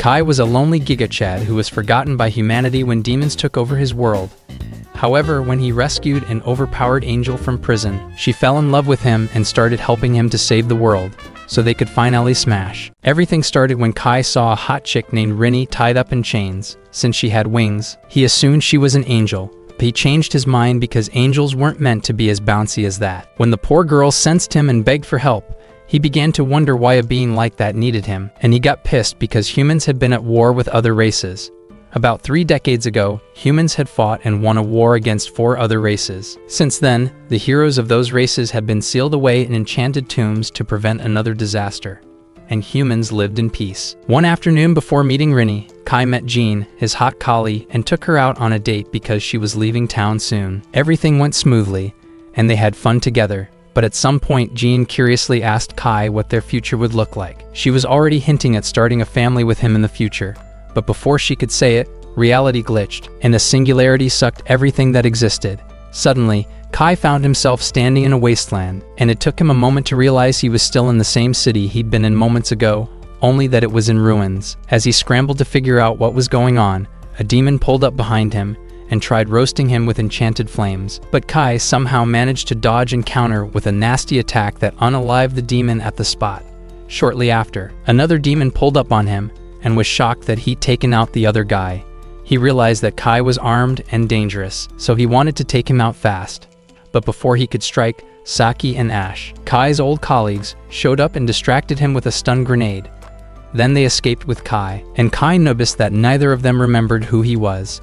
Kai was a lonely Giga-Chad who was forgotten by humanity when demons took over his world. However, when he rescued an overpowered angel from prison, she fell in love with him and started helping him to save the world, so they could finally smash. Everything started when Kai saw a hot chick named Rini tied up in chains. Since she had wings, he assumed she was an angel. But he changed his mind because angels weren't meant to be as bouncy as that. When the poor girl sensed him and begged for help, he began to wonder why a being like that needed him, and he got pissed because humans had been at war with other races. About 3 decades ago, humans had fought and won a war against 4 other races. Since then, the heroes of those races had been sealed away in enchanted tombs to prevent another disaster, and humans lived in peace. One afternoon before meeting Rini, Kai met Jean, his hot collie, and took her out on a date because she was leaving town soon. Everything went smoothly, and they had fun together. But at some point, Jean curiously asked Kai what their future would look like. She was already hinting at starting a family with him in the future. But before she could say it, reality glitched, and a singularity sucked everything that existed. Suddenly, Kai found himself standing in a wasteland, and it took him a moment to realize he was still in the same city he'd been in moments ago, only that it was in ruins. As he scrambled to figure out what was going on, a demon pulled up behind him and tried roasting him with enchanted flames. But Kai somehow managed to dodge and counter with a nasty attack that unalived the demon at the spot. Shortly after, another demon pulled up on him and was shocked that he'd taken out the other guy. He realized that Kai was armed and dangerous, so he wanted to take him out fast. But before he could strike, Saki and Ash, Kai's old colleagues, showed up and distracted him with a stun grenade. Then they escaped with Kai, and Kai noticed that neither of them remembered who he was.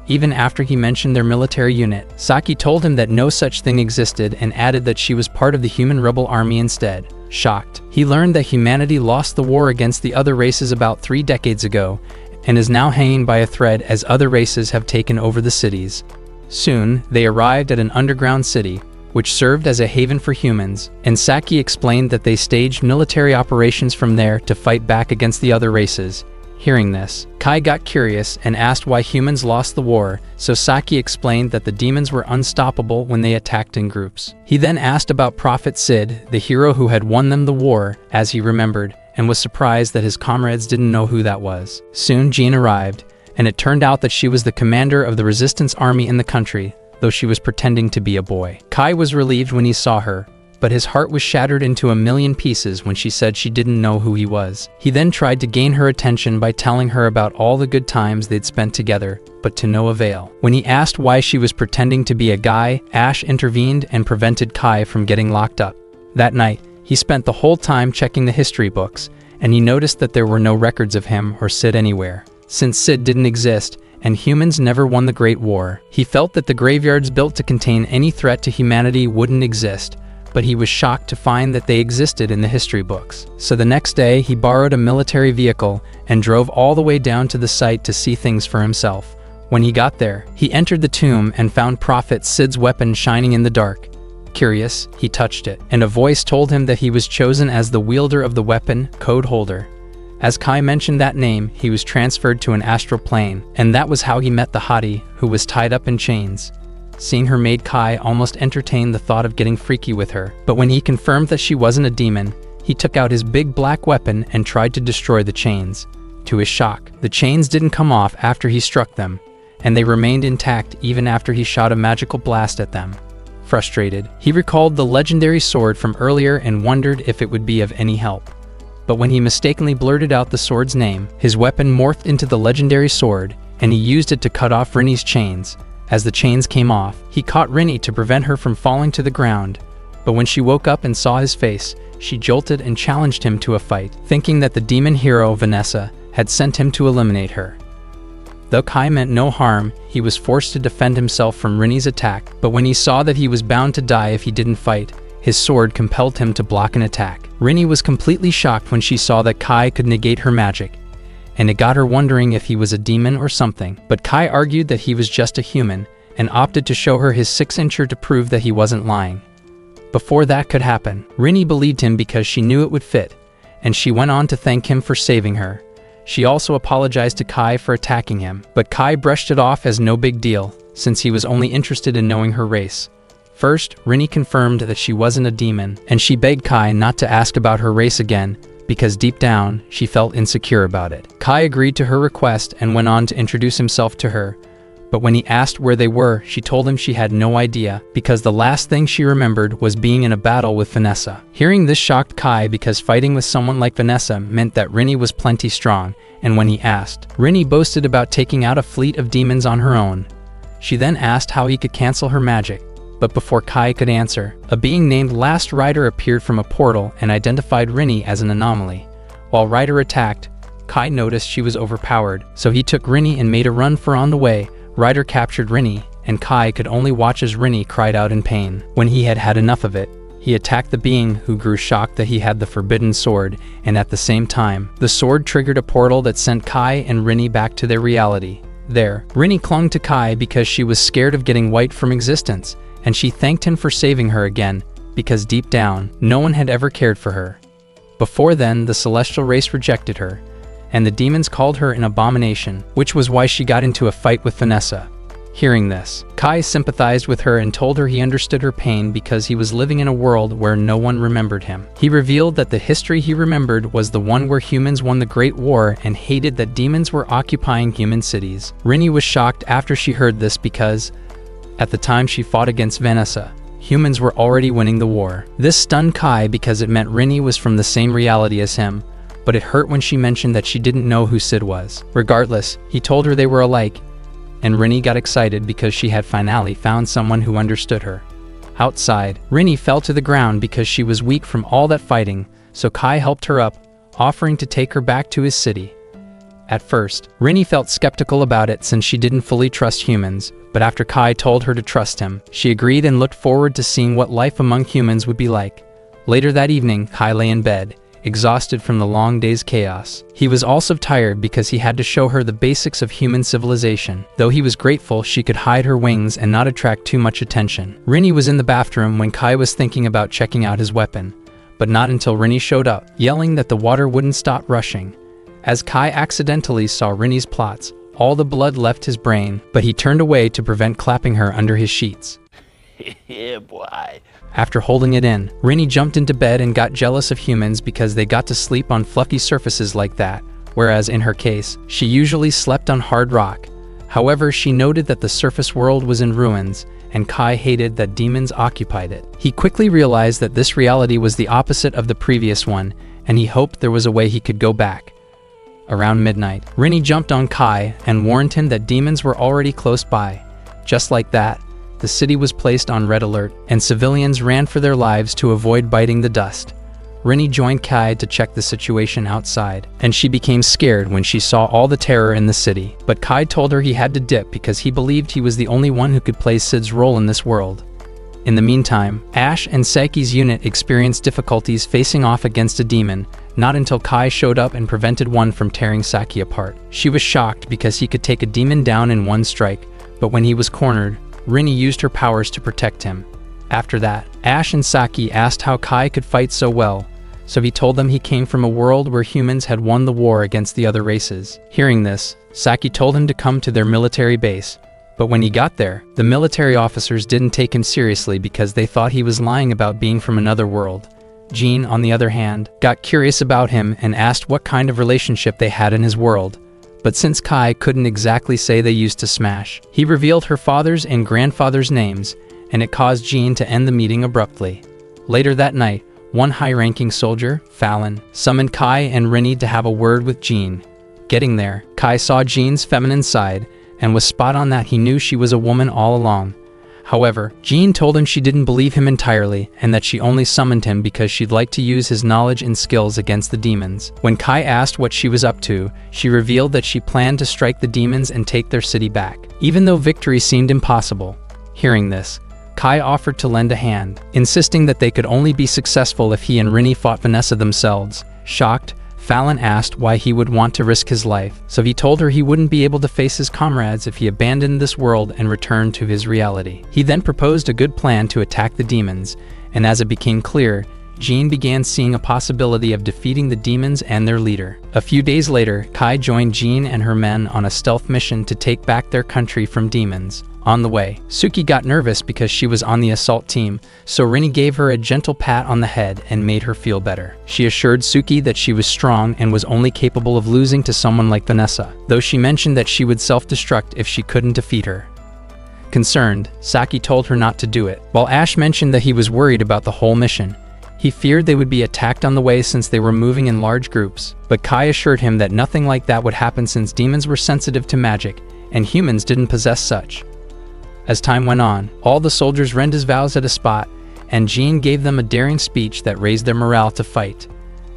Even after he mentioned their military unit, Saki told him that no such thing existed and added that she was part of the human rebel army instead. Shocked, he learned that humanity lost the war against the other races about 3 decades ago and is now hanging by a thread as other races have taken over the cities. Soon, they arrived at an underground city, which served as a haven for humans, and Saki explained that they staged military operations from there to fight back against the other races. Hearing this, Kai got curious and asked why humans lost the war, so Saki explained that the demons were unstoppable when they attacked in groups. He then asked about Prophet Sid, the hero who had won them the war, as he remembered, and was surprised that his comrades didn't know who that was. Soon Jean arrived, and it turned out that she was the commander of the resistance army in the country, though she was pretending to be a boy. Kai was relieved when he saw her, but his heart was shattered into a million pieces when she said she didn't know who he was. He then tried to gain her attention by telling her about all the good times they'd spent together, but to no avail. When he asked why she was pretending to be a guy, Ash intervened and prevented Kai from getting locked up. That night, he spent the whole time checking the history books, and he noticed that there were no records of him or Sid anywhere. Since Sid didn't exist, and humans never won the Great War, he felt that the graveyards built to contain any threat to humanity wouldn't exist, but he was shocked to find that they existed in the history books. So the next day, he borrowed a military vehicle and drove all the way down to the site to see things for himself. When he got there, he entered the tomb and found Prophet Sid's weapon shining in the dark. Curious, he touched it, and a voice told him that he was chosen as the wielder of the weapon, Code Holder. As Kai mentioned that name, he was transferred to an astral plane, and that was how he met the hottie, who was tied up in chains. Seeing her made Kai almost entertain the thought of getting freaky with her, but when he confirmed that she wasn't a demon, he took out his big black weapon and tried to destroy the chains. To his shock, the chains didn't come off after he struck them, and they remained intact even after he shot a magical blast at them. Frustrated, he recalled the legendary sword from earlier and wondered if it would be of any help. But when he mistakenly blurted out the sword's name, his weapon morphed into the legendary sword, and he used it to cut off Rini's chains. As the chains came off, he caught Rini to prevent her from falling to the ground. But when she woke up and saw his face, she jolted and challenged him to a fight, thinking that the demon hero, Vanessa, had sent him to eliminate her. Though Kai meant no harm, he was forced to defend himself from Rini's attack, but when he saw that he was bound to die if he didn't fight, his sword compelled him to block an attack. Rini was completely shocked when she saw that Kai could negate her magic, and it got her wondering if he was a demon or something. But Kai argued that he was just a human, and opted to show her his 6-incher to prove that he wasn't lying. Before that could happen, Rini believed him because she knew it would fit, and she went on to thank him for saving her. She also apologized to Kai for attacking him, but Kai brushed it off as no big deal, since he was only interested in knowing her race. First, Rini confirmed that she wasn't a demon, and she begged Kai not to ask about her race again, because deep down, she felt insecure about it. Kai agreed to her request and went on to introduce himself to her. But when he asked where they were, she told him she had no idea, because the last thing she remembered was being in a battle with Vanessa. Hearing this shocked Kai because fighting with someone like Vanessa meant that Rinny was plenty strong, and when he asked, Rinny boasted about taking out a fleet of demons on her own. She then asked how he could cancel her magic, but before Kai could answer, a being named Last Rider appeared from a portal and identified Rinny as an anomaly. While Rider attacked, Kai noticed she was overpowered, so he took Rinny and made a run for on the way. Rider captured Rinny, and Kai could only watch as Rinny cried out in pain. When he had had enough of it, he attacked the being, who grew shocked that he had the forbidden sword, and at the same time, the sword triggered a portal that sent Kai and Rinny back to their reality. There, Rinny clung to Kai because she was scared of getting wiped from existence, and she thanked him for saving her again, because deep down, no one had ever cared for her. Before then, the celestial race rejected her, and the demons called her an abomination, which was why she got into a fight with Vanessa. Hearing this, Kai sympathized with her and told her he understood her pain because he was living in a world where no one remembered him. He revealed that the history he remembered was the one where humans won the Great War and hated that demons were occupying human cities. Rinny was shocked after she heard this because, at the time she fought against Vanessa, humans were already winning the war. This stunned Kai because it meant Rinny was from the same reality as him, but it hurt when she mentioned that she didn't know who Sid was. Regardless, he told her they were alike, and Rinny got excited because she had finally found someone who understood her. Outside, Rinny fell to the ground because she was weak from all that fighting, so Kai helped her up, offering to take her back to his city. At first, Rinny felt skeptical about it since she didn't fully trust humans, but after Kai told her to trust him, she agreed and looked forward to seeing what life among humans would be like. Later that evening, Kai lay in bed, exhausted from the long day's chaos. He was also tired because he had to show her the basics of human civilization. Though he was grateful she could hide her wings and not attract too much attention. Rinny was in the bathroom when Kai was thinking about checking out his weapon, but not until Rinny showed up, yelling that the water wouldn't stop rushing. As Kai accidentally saw Rinny's plots, all the blood left his brain, but he turned away to prevent clapping her under his sheets. Yeah, boy. After holding it in, Rinny jumped into bed and got jealous of humans because they got to sleep on fluffy surfaces like that, whereas in her case, she usually slept on hard rock. However, she noted that the surface world was in ruins, and Kai hated that demons occupied it. He quickly realized that this reality was the opposite of the previous one, and he hoped there was a way he could go back. Around midnight, Rinny jumped on Kai and warned him that demons were already close by. Just like that, the city was placed on red alert, and civilians ran for their lives to avoid biting the dust. Rinny joined Kai to check the situation outside, and she became scared when she saw all the terror in the city. But Kai told her he had to dip because he believed he was the only one who could play Sid's role in this world. In the meantime, Ash and Saki's unit experienced difficulties facing off against a demon, not until Kai showed up and prevented one from tearing Saki apart. She was shocked because he could take a demon down in one strike, but when he was cornered, Rinny used her powers to protect him. After that, Ash and Saki asked how Kai could fight so well, so he told them he came from a world where humans had won the war against the other races. Hearing this, Saki told him to come to their military base, but when he got there, the military officers didn't take him seriously because they thought he was lying about being from another world. Jean, on the other hand, got curious about him and asked what kind of relationship they had in his world. But since Kai couldn't exactly say they used to smash, he revealed her father's and grandfather's names, and it caused Jean to end the meeting abruptly. Later that night, one high-ranking soldier, Fallon, summoned Kai and Rinny to have a word with Jean. Getting there, Kai saw Jean's feminine side, and was spot on that he knew she was a woman all along. However, Jean told him she didn't believe him entirely, and that she only summoned him because she'd like to use his knowledge and skills against the demons. When Kai asked what she was up to, she revealed that she planned to strike the demons and take their city back, even though victory seemed impossible. Hearing this, Kai offered to lend a hand, insisting that they could only be successful if he and Rinny fought Vanessa themselves. Shocked, Fallon asked why he would want to risk his life, so he told her he wouldn't be able to face his comrades if he abandoned this world and returned to his reality. He then proposed a good plan to attack the demons, and as it became clear, Jean began seeing a possibility of defeating the demons and their leader. A few days later, Kai joined Jean and her men on a stealth mission to take back their country from demons. On the way, Suki got nervous because she was on the assault team, so Rini gave her a gentle pat on the head and made her feel better. She assured Suki that she was strong and was only capable of losing to someone like Vanessa, though she mentioned that she would self-destruct if she couldn't defeat her. Concerned, Saki told her not to do it, while Ash mentioned that he was worried about the whole mission. He feared they would be attacked on the way since they were moving in large groups, but Kai assured him that nothing like that would happen since demons were sensitive to magic, and humans didn't possess such. As time went on, all the soldiers rendered his vows at a spot, and Jean gave them a daring speech that raised their morale to fight.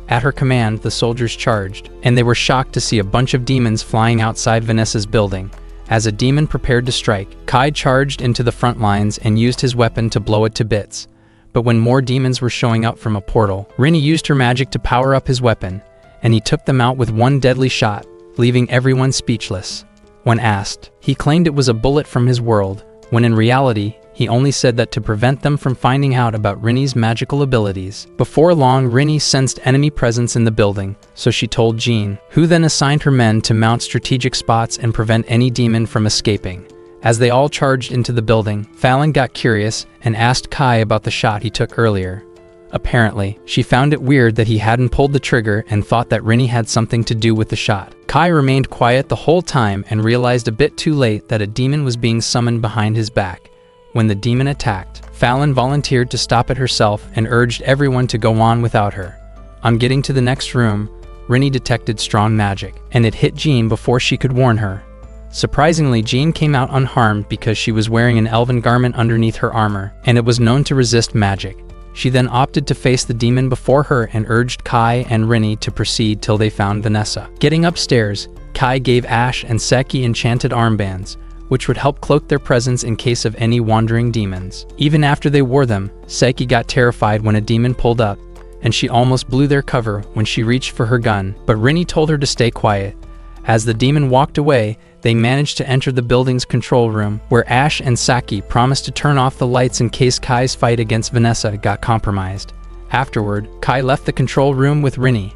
At her command, the soldiers charged, and they were shocked to see a bunch of demons flying outside Vanessa's building. As a demon prepared to strike, Kai charged into the front lines and used his weapon to blow it to bits. But when more demons were showing up from a portal, Rini used her magic to power up his weapon, and he took them out with one deadly shot, leaving everyone speechless. When asked, he claimed it was a bullet from his world, when in reality, he only said that to prevent them from finding out about Rini's magical abilities. Before long, Rini sensed enemy presence in the building, so she told Jean, who then assigned her men to mount strategic spots and prevent any demon from escaping. As they all charged into the building, Fallon got curious and asked Kai about the shot he took earlier. Apparently, she found it weird that he hadn't pulled the trigger and thought that Rini had something to do with the shot. Kai remained quiet the whole time and realized a bit too late that a demon was being summoned behind his back. When the demon attacked, Fallon volunteered to stop it herself and urged everyone to go on without her. On getting to the next room, Rini detected strong magic, and it hit Jean before she could warn her. Surprisingly, Jean came out unharmed because she was wearing an elven garment underneath her armor, and it was known to resist magic. She then opted to face the demon before her and urged Kai and Rini to proceed till they found Vanessa. Getting upstairs, Kai gave Ash and Seki enchanted armbands, which would help cloak their presence in case of any wandering demons. Even after they wore them, Seki got terrified when a demon pulled up, and she almost blew their cover when she reached for her gun, but Rini told her to stay quiet. As the demon walked away, they managed to enter the building's control room, where Ash and Saki promised to turn off the lights in case Kai's fight against Vanessa got compromised. Afterward, Kai left the control room with Rini,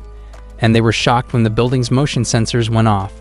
and they were shocked when the building's motion sensors went off.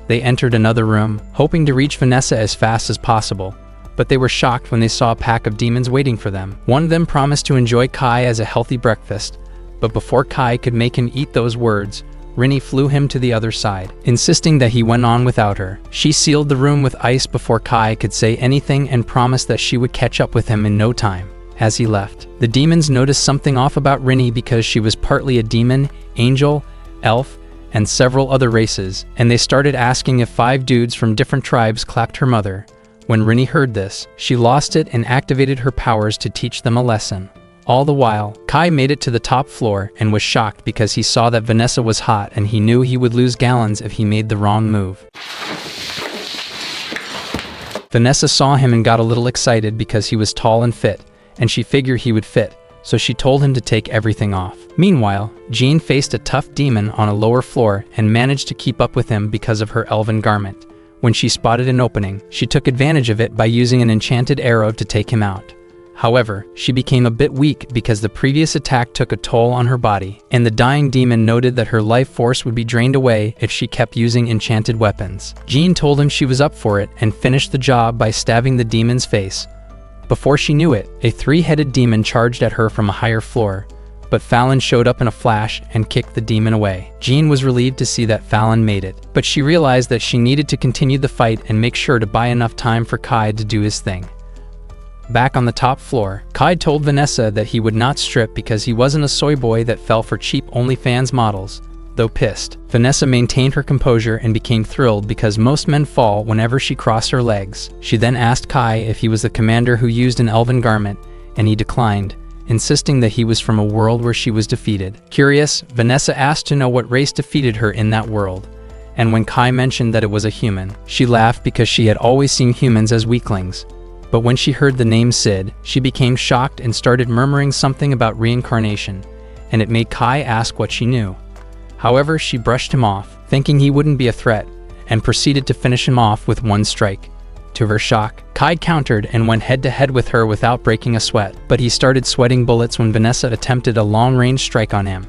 They entered another room, hoping to reach Vanessa as fast as possible, but they were shocked when they saw a pack of demons waiting for them. One of them promised to enjoy Kai as a healthy breakfast, but before Kai could make him eat those words, Rini flew him to the other side, insisting that he went on without her. She sealed the room with ice before Kai could say anything and promised that she would catch up with him in no time. As he left, the demons noticed something off about Rini because she was partly a demon, angel, elf, and several other races, and they started asking if 5 dudes from different tribes clapped her mother. When Rini heard this, she lost it and activated her powers to teach them a lesson. All the while, Kai made it to the top floor and was shocked because he saw that Vanessa was hot and he knew he would lose gallons if he made the wrong move. Vanessa saw him and got a little excited because he was tall and fit, and she figured he would fit, so she told him to take everything off. Meanwhile, Jean faced a tough demon on a lower floor and managed to keep up with him because of her elven garment. When she spotted an opening, she took advantage of it by using an enchanted arrow to take him out. However, she became a bit weak because the previous attack took a toll on her body, and the dying demon noted that her life force would be drained away if she kept using enchanted weapons. Jean told him she was up for it and finished the job by stabbing the demon's face. Before she knew it, a 3-headed demon charged at her from a higher floor, but Fallon showed up in a flash and kicked the demon away. Jean was relieved to see that Fallon made it, but she realized that she needed to continue the fight and make sure to buy enough time for Kai to do his thing. Back on the top floor, Kai told Vanessa that he would not strip because he wasn't a soy boy that fell for cheap OnlyFans models. Though pissed, Vanessa maintained her composure and became thrilled because most men fall whenever she crossed her legs. She then asked Kai if he was the commander who used an elven garment, and he declined, insisting that he was from a world where she was defeated. Curious, Vanessa asked to know what race defeated her in that world, and when Kai mentioned that it was a human, she laughed because she had always seen humans as weaklings. But when she heard the name Sid, she became shocked and started murmuring something about reincarnation, and it made Kai ask what she knew. However, she brushed him off, thinking he wouldn't be a threat, and proceeded to finish him off with one strike. To her shock, Kai countered and went head-to-head with her without breaking a sweat, but he started sweating bullets when Vanessa attempted a long-range strike on him.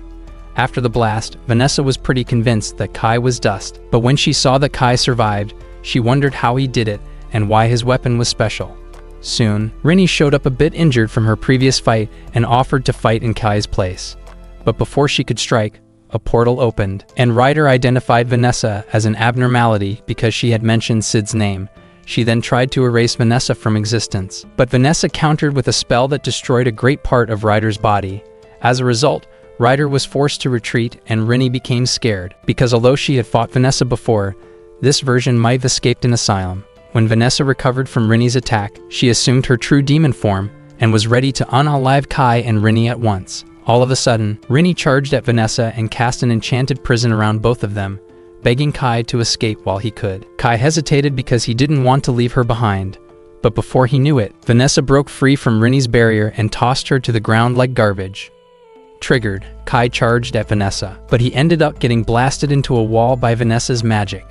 After the blast, Vanessa was pretty convinced that Kai was dust, but when she saw that Kai survived, she wondered how he did it and why his weapon was special. Soon, Rini showed up a bit injured from her previous fight and offered to fight in Kai's place. But before she could strike, a portal opened, and Ryder identified Vanessa as an abnormality because she had mentioned Sid's name. She then tried to erase Vanessa from existence, but Vanessa countered with a spell that destroyed a great part of Ryder's body. As a result, Ryder was forced to retreat and Rini became scared, because although she had fought Vanessa before, this version might have escaped an asylum. When Vanessa recovered from Rini's attack, she assumed her true demon form and was ready to unalive Kai and Rini at once. All of a sudden, Rini charged at Vanessa and cast an enchanted prison around both of them, begging Kai to escape while he could. Kai hesitated because he didn't want to leave her behind, but before he knew it, Vanessa broke free from Rini's barrier and tossed her to the ground like garbage. Triggered, Kai charged at Vanessa, but he ended up getting blasted into a wall by Vanessa's magic.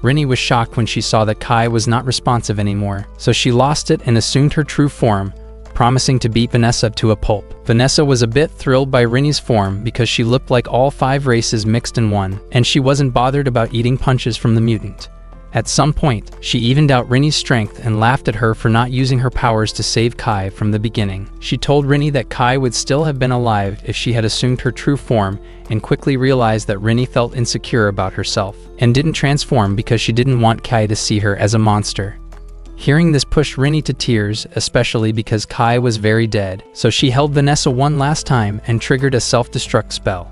Rini was shocked when she saw that Kai was not responsive anymore, so she lost it and assumed her true form, promising to beat Vanessa to a pulp. Vanessa was a bit thrilled by Rini's form because she looked like all 5 races mixed in one, and she wasn't bothered about eating punches from the mutant. At some point, she evened out Rini's strength and laughed at her for not using her powers to save Kai from the beginning. She told Rini that Kai would still have been alive if she had assumed her true form, and quickly realized that Rini felt insecure about herself, and didn't transform because she didn't want Kai to see her as a monster. Hearing this pushed Rini to tears, especially because Kai was very dead, so she held Vanessa one last time and triggered a self-destruct spell.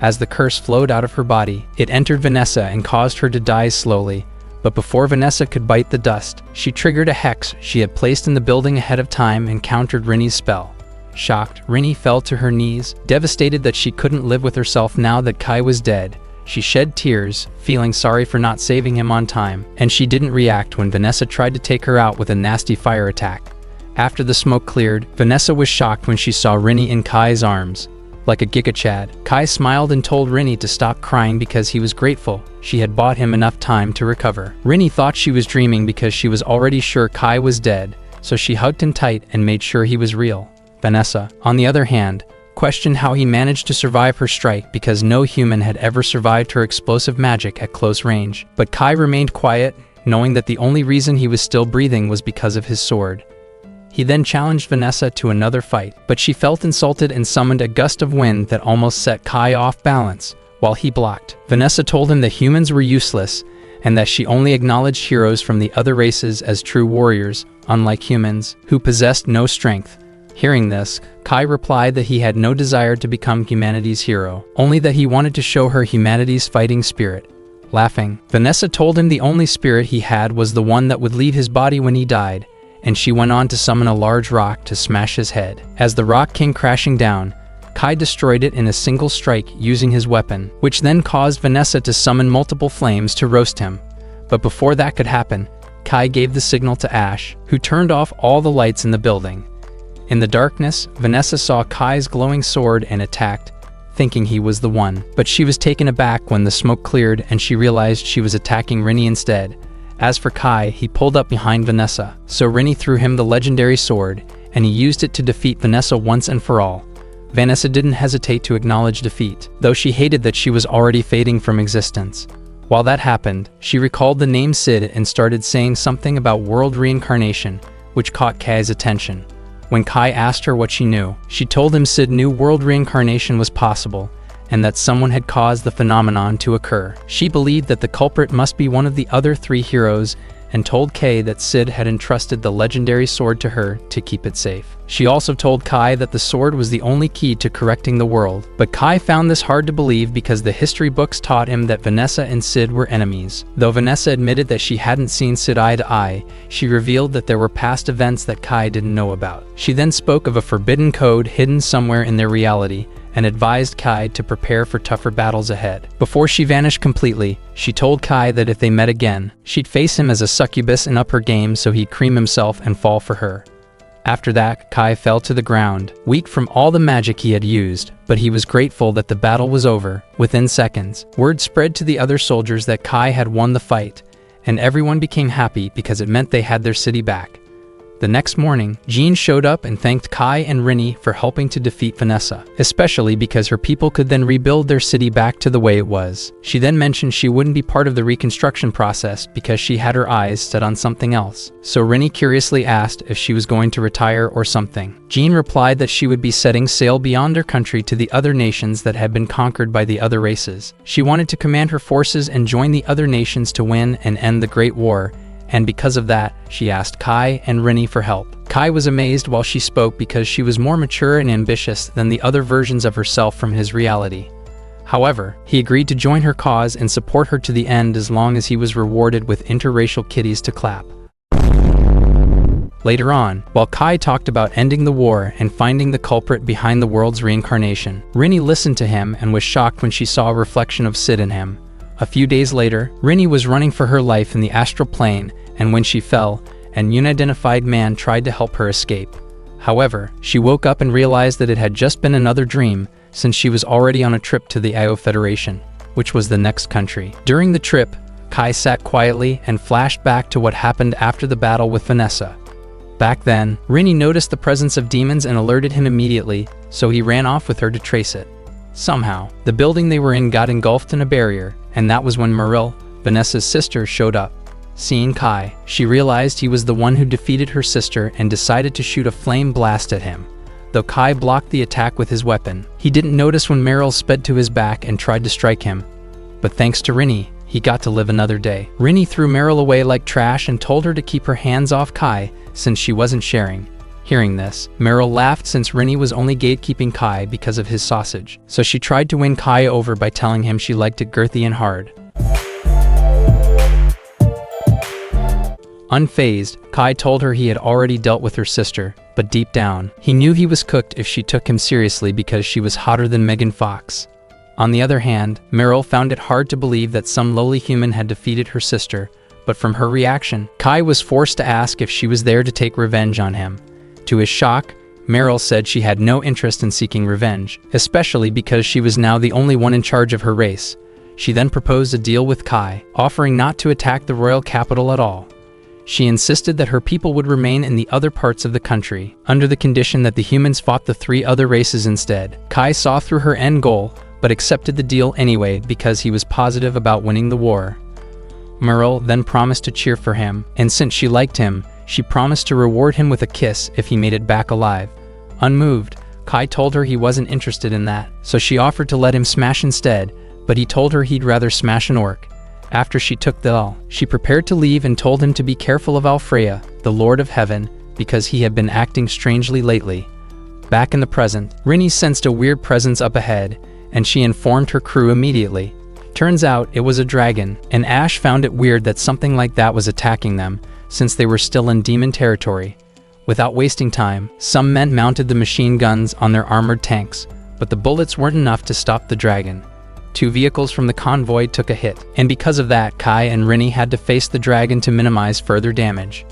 As the curse flowed out of her body, it entered Vanessa and caused her to die slowly, but before Vanessa could bite the dust, she triggered a hex she had placed in the building ahead of time and countered Rini's spell. Shocked, Rini fell to her knees, devastated that she couldn't live with herself now that Kai was dead. She shed tears, feeling sorry for not saving him on time, and she didn't react when Vanessa tried to take her out with a nasty fire attack. After the smoke cleared, Vanessa was shocked when she saw Rini in Kai's arms. Like a Giga Chad, Kai smiled and told Rini to stop crying because he was grateful she had bought him enough time to recover. Rini thought she was dreaming because she was already sure Kai was dead, so she hugged him tight and made sure he was real. Vanessa, on the other hand, questioned how he managed to survive her strike because no human had ever survived her explosive magic at close range. But Kai remained quiet, knowing that the only reason he was still breathing was because of his sword. He then challenged Vanessa to another fight, but she felt insulted and summoned a gust of wind that almost set Kai off balance, while he blocked. Vanessa told him that humans were useless, and that she only acknowledged heroes from the other races as true warriors, unlike humans, who possessed no strength. Hearing this, Kai replied that he had no desire to become humanity's hero, only that he wanted to show her humanity's fighting spirit. Laughing, Vanessa told him the only spirit he had was the one that would leave his body when he died, and she went on to summon a large rock to smash his head. As the rock came crashing down, Kai destroyed it in a single strike using his weapon, which then caused Vanessa to summon multiple flames to roast him. But before that could happen, Kai gave the signal to Ash, who turned off all the lights in the building. In the darkness, Vanessa saw Kai's glowing sword and attacked, thinking he was the one. But she was taken aback when the smoke cleared and she realized she was attacking Rini instead. As for Kai, he pulled up behind Vanessa, so Rini threw him the legendary sword, and he used it to defeat Vanessa once and for all. Vanessa didn't hesitate to acknowledge defeat, though she hated that she was already fading from existence. While that happened, she recalled the name Sid and started saying something about world reincarnation, which caught Kai's attention. When Kai asked her what she knew, she told him Sid knew world reincarnation was possible, and that someone had caused the phenomenon to occur. She believed that the culprit must be one of the other 3 heroes, and told Kai that Sid had entrusted the legendary sword to her to keep it safe. She also told Kai that the sword was the only key to correcting the world, but Kai found this hard to believe because the history books taught him that Vanessa and Sid were enemies. Though Vanessa admitted that she hadn't seen Sid eye to eye, she revealed that there were past events that Kai didn't know about. She then spoke of a forbidden code hidden somewhere in their reality, and advised Kai to prepare for tougher battles ahead. Before she vanished completely, she told Kai that if they met again, she'd face him as a succubus and up her game so he'd cream himself and fall for her. After that, Kai fell to the ground, weak from all the magic he had used, but he was grateful that the battle was over. Within seconds, word spread to the other soldiers that Kai had won the fight, and everyone became happy because it meant they had their city back. The next morning, Jean showed up and thanked Kai and Rinny for helping to defeat Vanessa, especially because her people could then rebuild their city back to the way it was. She then mentioned she wouldn't be part of the reconstruction process because she had her eyes set on something else. So Rinny curiously asked if she was going to retire or something. Jean replied that she would be setting sail beyond her country to the other nations that had been conquered by the other races. She wanted to command her forces and join the other nations to win and end the Great War, and because of that, she asked Kai and Rinny for help. Kai was amazed while she spoke because she was more mature and ambitious than the other versions of herself from his reality. However, he agreed to join her cause and support her to the end as long as he was rewarded with interracial kitties to clap. Later on, while Kai talked about ending the war and finding the culprit behind the world's reincarnation, Rinny listened to him and was shocked when she saw a reflection of Sid in him. A few days later, Rinny was running for her life in the astral plane, and when she fell, an unidentified man tried to help her escape. However, she woke up and realized that it had just been another dream, since she was already on a trip to the Io Federation, which was the next country. During the trip, Kai sat quietly and flashed back to what happened after the battle with Vanessa. Back then, Rinny noticed the presence of demons and alerted him immediately, so he ran off with her to trace it. Somehow, the building they were in got engulfed in a barrier, and that was when Meryl, Vanessa's sister, showed up. Seeing Kai, she realized he was the one who defeated her sister and decided to shoot a flame blast at him. Though Kai blocked the attack with his weapon, he didn't notice when Meryl sped to his back and tried to strike him. But thanks to Rinny, he got to live another day. Rinny threw Meryl away like trash and told her to keep her hands off Kai since she wasn't sharing. Hearing this, Meryl laughed since Rinny was only gatekeeping Kai because of his sausage. So she tried to win Kai over by telling him she liked it girthy and hard. Unfazed, Kai told her he had already dealt with her sister, but deep down, he knew he was cooked if she took him seriously because she was hotter than Megan Fox. On the other hand, Meryl found it hard to believe that some lowly human had defeated her sister, but from her reaction, Kai was forced to ask if she was there to take revenge on him. To his shock, Meryl said she had no interest in seeking revenge, especially because she was now the only one in charge of her race. She then proposed a deal with Kai, offering not to attack the royal capital at all. She insisted that her people would remain in the other parts of the country, under the condition that the humans fought the 3 other races instead. Kai saw through her end goal, but accepted the deal anyway because he was positive about winning the war. Meryl then promised to cheer for him, and since she liked him, she promised to reward him with a kiss if he made it back alive. Unmoved, Kai told her he wasn't interested in that, so she offered to let him smash instead, but he told her he'd rather smash an orc. After she took the doll, she prepared to leave and told him to be careful of Alfreya, the Lord of Heaven, because he had been acting strangely lately. Back in the present, Rinny sensed a weird presence up ahead, and she informed her crew immediately. Turns out it was a dragon, and Ash found it weird that something like that was attacking them, since they were still in demon territory. Without wasting time, some men mounted the machine guns on their armored tanks, but the bullets weren't enough to stop the dragon. 2 vehicles from the convoy took a hit, and because of that, Kai and Rinny had to face the dragon to minimize further damage.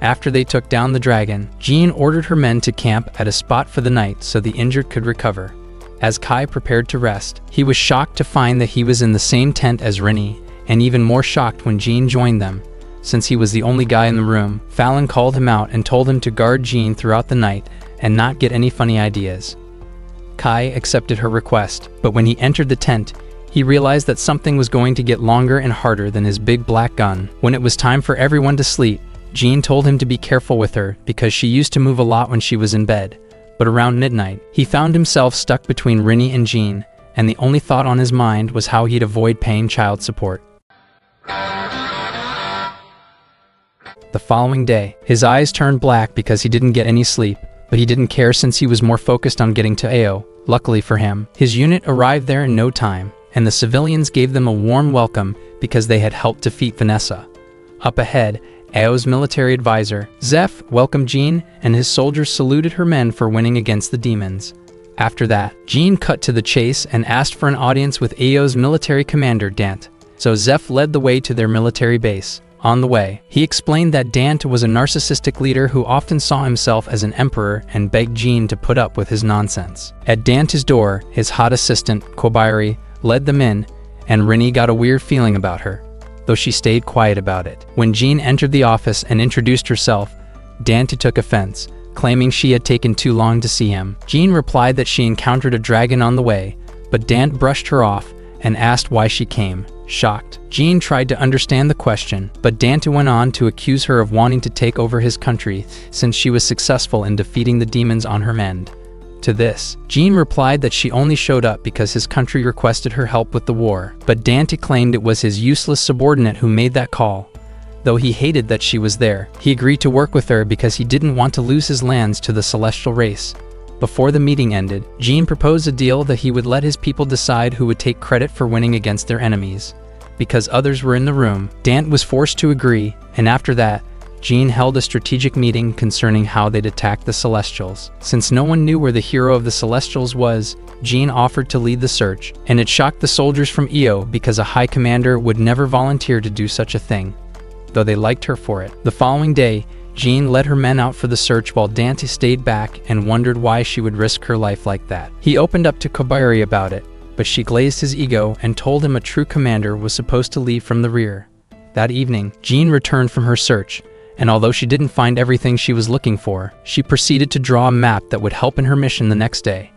After they took down the dragon, Jean ordered her men to camp at a spot for the night so the injured could recover. As Kai prepared to rest, he was shocked to find that he was in the same tent as Rinny, and even more shocked when Jean joined them. Since he was the only guy in the room, Fallon called him out and told him to guard Jean throughout the night and not get any funny ideas. Kai accepted her request, but when he entered the tent, he realized that something was going to get longer and harder than his big black gun. When it was time for everyone to sleep, Jean told him to be careful with her because she used to move a lot when she was in bed. But around midnight, he found himself stuck between Rinny and Jean, and the only thought on his mind was how he'd avoid paying child support. The following day, his eyes turned black because he didn't get any sleep, but he didn't care since he was more focused on getting to Ao. Luckily for him, his unit arrived there in no time, and the civilians gave them a warm welcome because they had helped defeat Vanessa. Up ahead, Ao's military advisor, Zeph, welcomed Jean, and his soldiers saluted her men for winning against the demons. After that, Jean cut to the chase and asked for an audience with Ao's military commander, Dant. So Zeph led the way to their military base. On the way, he explained that Dant was a narcissistic leader who often saw himself as an emperor and begged Jean to put up with his nonsense. At Dant's door, his hot assistant, Kobairi, led them in, and Rinny got a weird feeling about her, though she stayed quiet about it. When Jean entered the office and introduced herself, Dante took offense, claiming she had taken too long to see him. Jean replied that she encountered a dragon on the way, but Dante brushed her off and asked why she came. Shocked, Jean tried to understand the question, but Dante went on to accuse her of wanting to take over his country since she was successful in defeating the demons on her end. To this, Jean replied that she only showed up because his country requested her help with the war, but Dante claimed it was his useless subordinate who made that call. Though he hated that she was there, he agreed to work with her because he didn't want to lose his lands to the celestial race. Before the meeting ended, Jean proposed a deal that he would let his people decide who would take credit for winning against their enemies. Because others were in the room, Dante was forced to agree, and after that, Jean held a strategic meeting concerning how they'd attack the Celestials. Since no one knew where the hero of the Celestials was, Jean offered to lead the search, and it shocked the soldiers from Io because a high commander would never volunteer to do such a thing, though they liked her for it. The following day, Jean led her men out for the search while Dante stayed back and wondered why she would risk her life like that. He opened up to Kobari about it, but she glazed his ego and told him a true commander was supposed to lead from the rear. That evening, Jean returned from her search, and although she didn't find everything she was looking for, she proceeded to draw a map that would help in her mission the next day.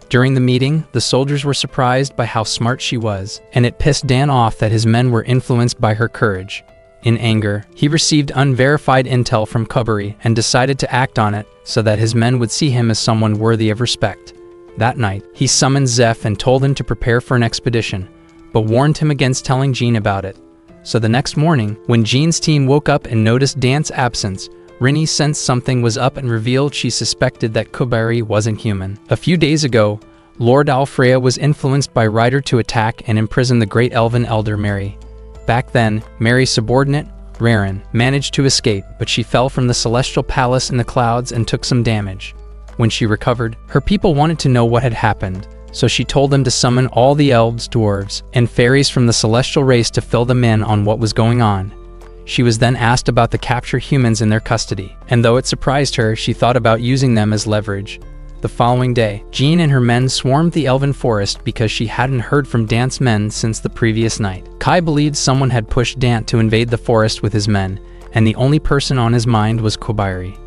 During the meeting, the soldiers were surprised by how smart she was, and it pissed Dan off that his men were influenced by her courage. In anger, he received unverified intel from Kobari and decided to act on it so that his men would see him as someone worthy of respect. That night, he summoned Zeph and told him to prepare for an expedition, but warned him against telling Jean about it. So the next morning, when Jean's team woke up and noticed Dante's absence, Rini sensed something was up and revealed she suspected that Kobari wasn't human. A few days ago, Lord Alfreya was influenced by Ryder to attack and imprison the great elven elder Mary. Back then, Mary's subordinate, Raren, managed to escape, but she fell from the celestial palace in the clouds and took some damage. When she recovered, her people wanted to know what had happened, so she told them to summon all the elves, dwarves, and fairies from the celestial race to fill them in on what was going on. She was then asked about the captured humans in their custody, and though it surprised her, she thought about using them as leverage. The following day, Jean and her men swarmed the elven forest because she hadn't heard from Dante's men since the previous night. Kai believed someone had pushed Dante to invade the forest with his men, and the only person on his mind was Kobari.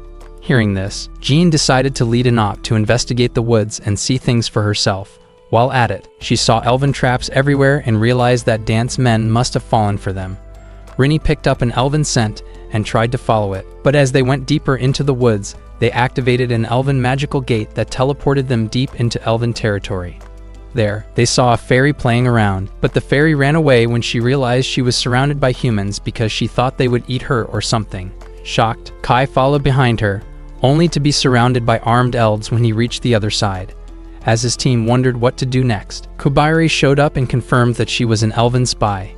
Hearing this, Jean decided to lead an op to investigate the woods and see things for herself. While at it, she saw elven traps everywhere and realized that Dante's men must have fallen for them. Rini picked up an elven scent and tried to follow it, but as they went deeper into the woods, they activated an elven magical gate that teleported them deep into elven territory. There, they saw a fairy playing around, but the fairy ran away when she realized she was surrounded by humans because she thought they would eat her or something. Shocked, Kai followed behind her, only to be surrounded by armed elves when he reached the other side. As his team wondered what to do next, Kobari showed up and confirmed that she was an elven spy.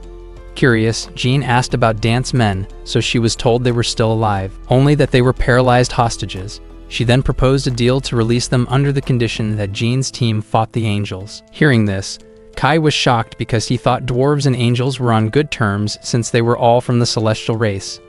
Curious, Jean asked about Dante's men, so she was told they were still alive, only that they were paralyzed hostages. She then proposed a deal to release them under the condition that Jean's team fought the angels. Hearing this, Kai was shocked because he thought dwarves and angels were on good terms since they were all from the celestial race.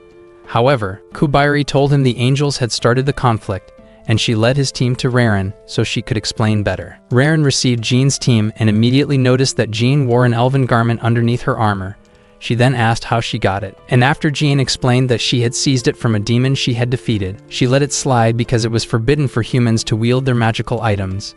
However, Kobari told him the angels had started the conflict, and she led his team to Raren so she could explain better. Raren received Jean's team and immediately noticed that Jean wore an elven garment underneath her armor. She then asked how she got it, and after Jean explained that she had seized it from a demon she had defeated, she let it slide because it was forbidden for humans to wield their magical items.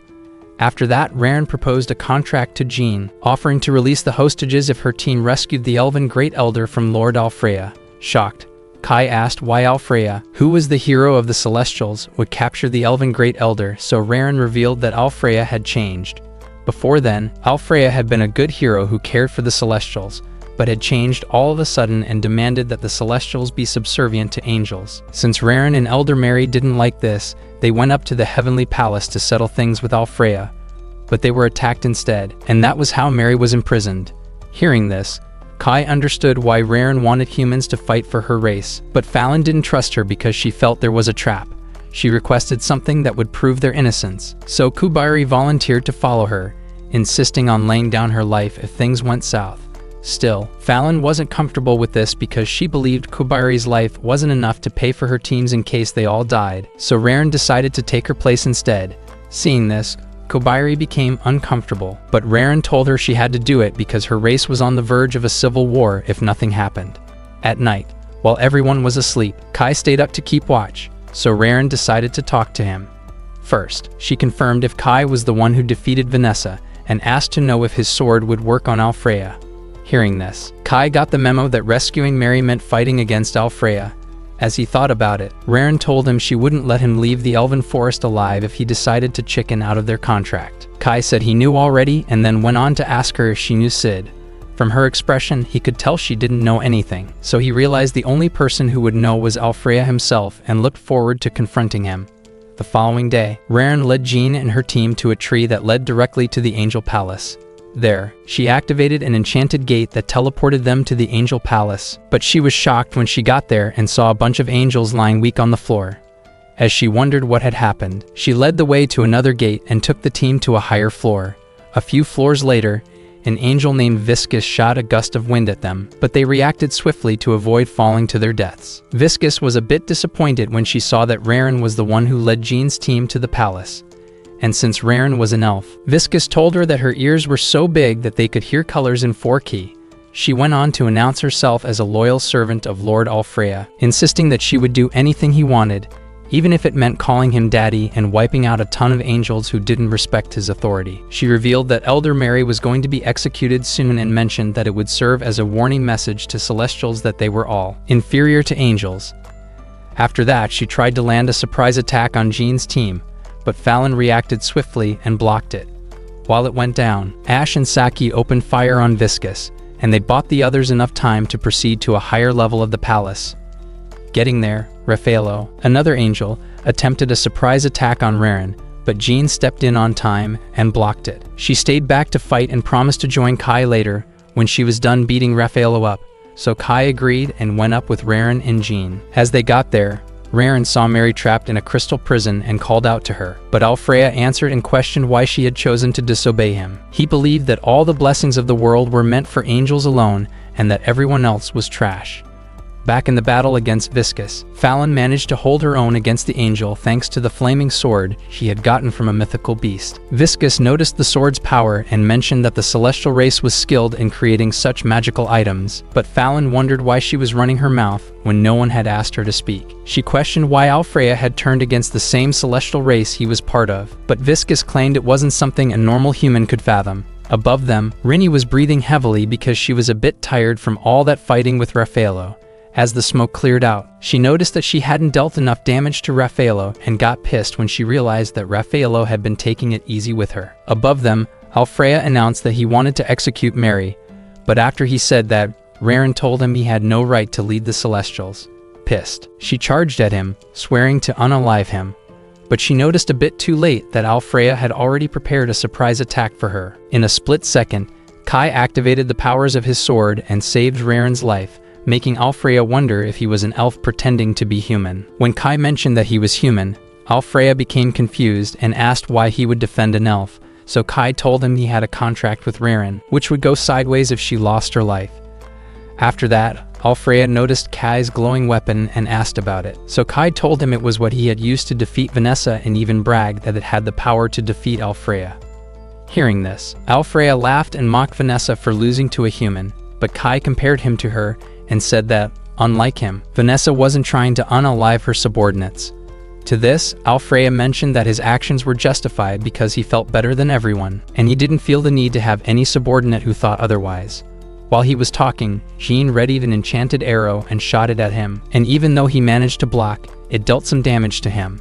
After that, Raren proposed a contract to Jean, offering to release the hostages if her team rescued the elven great elder from Lord Alfreya. Shocked, Kai asked why Alfreya, who was the hero of the Celestials, would capture the elven great elder, so Raren revealed that Alfreya had changed. Before then, Alfreya had been a good hero who cared for the Celestials, but had changed all of a sudden and demanded that the Celestials be subservient to angels. Since Raren and Elder Mary didn't like this, they went up to the Heavenly Palace to settle things with Alfreya, but they were attacked instead, and that was how Mary was imprisoned. Hearing this, Kai understood why Raren wanted humans to fight for her race, but Fallon didn't trust her because she felt there was a trap. She requested something that would prove their innocence, so Kobari volunteered to follow her, insisting on laying down her life if things went south. Still, Fallon wasn't comfortable with this because she believed Kobari's life wasn't enough to pay for her teams in case they all died, so Raren decided to take her place instead. Seeing this, Kobari became uncomfortable, but Raren told her she had to do it because her race was on the verge of a civil war if nothing happened. At night, while everyone was asleep, Kai stayed up to keep watch. so Raren decided to talk to him. First, she confirmed if Kai was the one who defeated Vanessa, and asked to know if his sword would work on Alfreya. Hearing this, Kai got the memo that rescuing Mary meant fighting against Alfreya. As he thought about it, Raren told him she wouldn't let him leave the Elven Forest alive if he decided to chicken out of their contract. Kai said he knew already, and then went on to ask her if she knew Sid. From her expression, he could tell she didn't know anything, so he realized the only person who would know was Alfreya himself and looked forward to confronting him. The following day, Raren led Jean and her team to a tree that led directly to the Angel Palace. There, she activated an enchanted gate that teleported them to the Angel Palace, but she was shocked when she got there and saw a bunch of angels lying weak on the floor. As she wondered what had happened, she led the way to another gate and took the team to a higher floor. A few floors later, an angel named Viscus shot a gust of wind at them, but they reacted swiftly to avoid falling to their deaths. Viscus was a bit disappointed when she saw that Raren was the one who led Jean's team to the palace. And since Raren was an elf, Viscus told her that her ears were so big that they could hear colors in 4-key. She went on to announce herself as a loyal servant of Lord Alfreya, insisting that she would do anything he wanted, even if it meant calling him daddy and wiping out a ton of angels who didn't respect his authority. She revealed that Elder Mary was going to be executed soon and mentioned that it would serve as a warning message to Celestials that they were all inferior to angels. After that, she tried to land a surprise attack on Jean's team, but Fallon reacted swiftly and blocked it. While it went down, Ash and Saki opened fire on Viscus, and they bought the others enough time to proceed to a higher level of the palace. Getting there, Raffaello, another angel, attempted a surprise attack on Raren, but Jean stepped in on time and blocked it. She stayed back to fight and promised to join Kai later when she was done beating Raffaello up, so Kai agreed and went up with Raren and Jean. As they got there, Raren saw Mary trapped in a crystal prison and called out to her, but Alfreya answered and questioned why she had chosen to disobey him. He believed that all the blessings of the world were meant for angels alone and that everyone else was trash. Back in the battle against Viscus, Fallon managed to hold her own against the angel thanks to the flaming sword she had gotten from a mythical beast. Viscus noticed the sword's power and mentioned that the celestial race was skilled in creating such magical items, but Fallon wondered why she was running her mouth when no one had asked her to speak. She questioned why Alfreya had turned against the same celestial race he was part of, but Viscus claimed it wasn't something a normal human could fathom. Above them, Rinny was breathing heavily because she was a bit tired from all that fighting with Raffaello. As the smoke cleared out, she noticed that she hadn't dealt enough damage to Raffaello and got pissed when she realized that Raffaello had been taking it easy with her. Above them, Alfreya announced that he wanted to execute Mary, but after he said that, Raren told him he had no right to lead the Celestials. Pissed, she charged at him, swearing to unalive him. But she noticed a bit too late that Alfreya had already prepared a surprise attack for her. In a split second, Kai activated the powers of his sword and saved Raren's life, making Alfreya wonder if he was an elf pretending to be human. When Kai mentioned that he was human, Alfreya became confused and asked why he would defend an elf, so Kai told him he had a contract with Raren, which would go sideways if she lost her life. After that, Alfreya noticed Kai's glowing weapon and asked about it, so Kai told him it was what he had used to defeat Vanessa and even bragged that it had the power to defeat Alfreya. Hearing this, Alfreya laughed and mocked Vanessa for losing to a human, but Kai compared him to her and said that, unlike him, Vanessa wasn't trying to unalive her subordinates. To this, Alfreya mentioned that his actions were justified because he felt better than everyone, and he didn't feel the need to have any subordinate who thought otherwise. While he was talking, Jean readied an enchanted arrow and shot it at him, and even though he managed to block, it dealt some damage to him.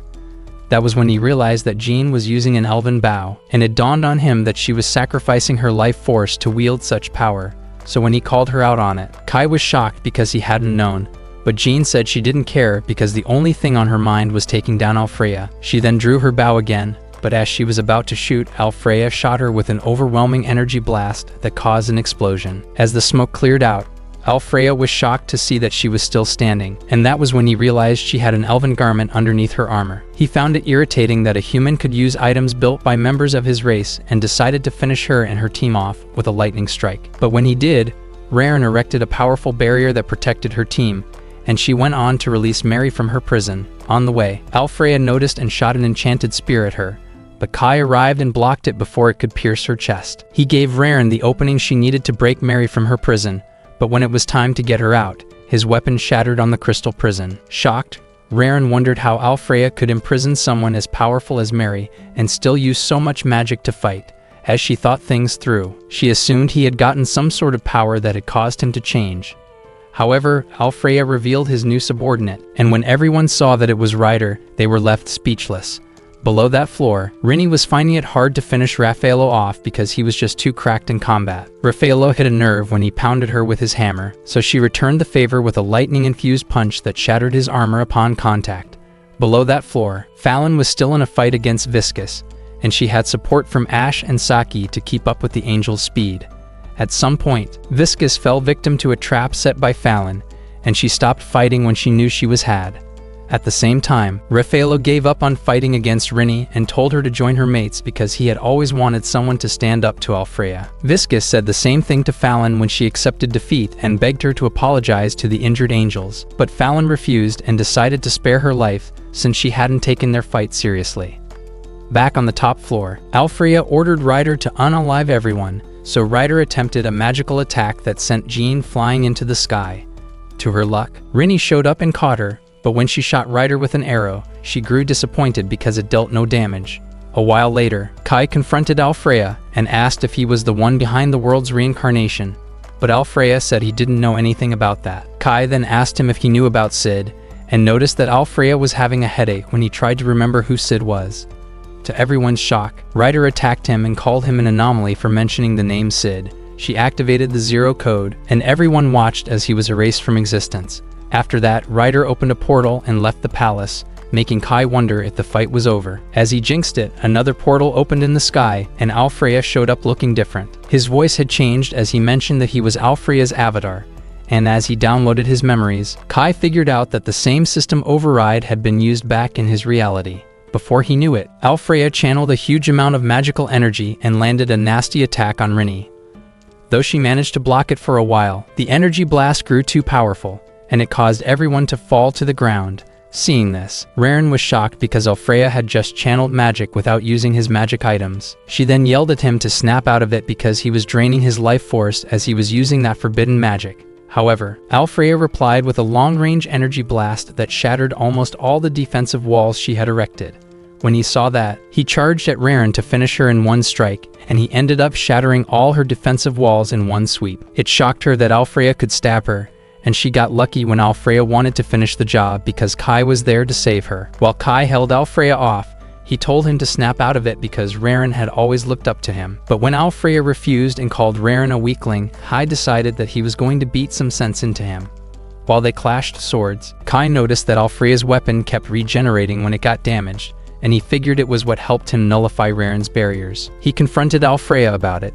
That was when he realized that Jean was using an elven bow, and it dawned on him that she was sacrificing her life force to wield such power. So when he called her out on it, Kai was shocked because he hadn't known, but Jean said she didn't care because the only thing on her mind was taking down Alfreya. She then drew her bow again, but as she was about to shoot, Alfreya shot her with an overwhelming energy blast that caused an explosion. As the smoke cleared out, Alfreya was shocked to see that she was still standing, and that was when he realized she had an elven garment underneath her armor. He found it irritating that a human could use items built by members of his race and decided to finish her and her team off with a lightning strike. But when he did, Raren erected a powerful barrier that protected her team, and she went on to release Mary from her prison. On the way, Alfreya noticed and shot an enchanted spear at her, but Kai arrived and blocked it before it could pierce her chest. He gave Raren the opening she needed to break Mary from her prison, but when it was time to get her out, his weapon shattered on the crystal prison. Shocked, Raren wondered how Alfreya could imprison someone as powerful as Mary and still use so much magic to fight. As she thought things through, she assumed he had gotten some sort of power that had caused him to change. However, Alfreya revealed his new subordinate, and when everyone saw that it was Ryder, they were left speechless. Below that floor, Rini was finding it hard to finish Raffaello off because he was just too cracked in combat. Raffaello hit a nerve when he pounded her with his hammer, so she returned the favor with a lightning-infused punch that shattered his armor upon contact. Below that floor, Fallon was still in a fight against Viscus, and she had support from Ash and Saki to keep up with the Angel's speed. At some point, Viscus fell victim to a trap set by Fallon, and she stopped fighting when she knew she was had. At the same time, Raffaello gave up on fighting against Rini and told her to join her mates because he had always wanted someone to stand up to Alfreya. Viscus said the same thing to Fallon when she accepted defeat and begged her to apologize to the injured angels, but Fallon refused and decided to spare her life since she hadn't taken their fight seriously. Back on the top floor, Alfreya ordered Ryder to unalive everyone, so Ryder attempted a magical attack that sent Jean flying into the sky. To her luck, Rini showed up and caught her, but when she shot Ryder with an arrow, she grew disappointed because it dealt no damage. A while later, Kai confronted Alfreya and asked if he was the one behind the world's reincarnation, but Alfreya said he didn't know anything about that. Kai then asked him if he knew about Sid, and noticed that Alfreya was having a headache when he tried to remember who Sid was. To everyone's shock, Ryder attacked him and called him an anomaly for mentioning the name Sid. She activated the Zero Code, and everyone watched as he was erased from existence. After that, Ryder opened a portal and left the palace, making Kai wonder if the fight was over. As he jinxed it, another portal opened in the sky, and Alfreya showed up looking different. His voice had changed as he mentioned that he was Alfreya's avatar, and as he downloaded his memories, Kai figured out that the same system override had been used back in his reality. Before he knew it, Alfreya channeled a huge amount of magical energy and landed a nasty attack on Rini. Though she managed to block it for a while, the energy blast grew too powerful, and it caused everyone to fall to the ground. Seeing this, Raren was shocked because Alfreya had just channeled magic without using his magic items. She then yelled at him to snap out of it because he was draining his life force as he was using that forbidden magic. However, Alfreya replied with a long-range energy blast that shattered almost all the defensive walls she had erected. When he saw that, he charged at Raren to finish her in one strike, and he ended up shattering all her defensive walls in one sweep. It shocked her that Alfreya could stab her, and she got lucky when Alfreya wanted to finish the job because Kai was there to save her. While Kai held Alfreya off, he told him to snap out of it because Raren had always looked up to him. But when Alfreya refused and called Raren a weakling, Kai decided that he was going to beat some sense into him. While they clashed swords, Kai noticed that Alfreya's weapon kept regenerating when it got damaged, and he figured it was what helped him nullify Raren's barriers. He confronted Alfreya about it,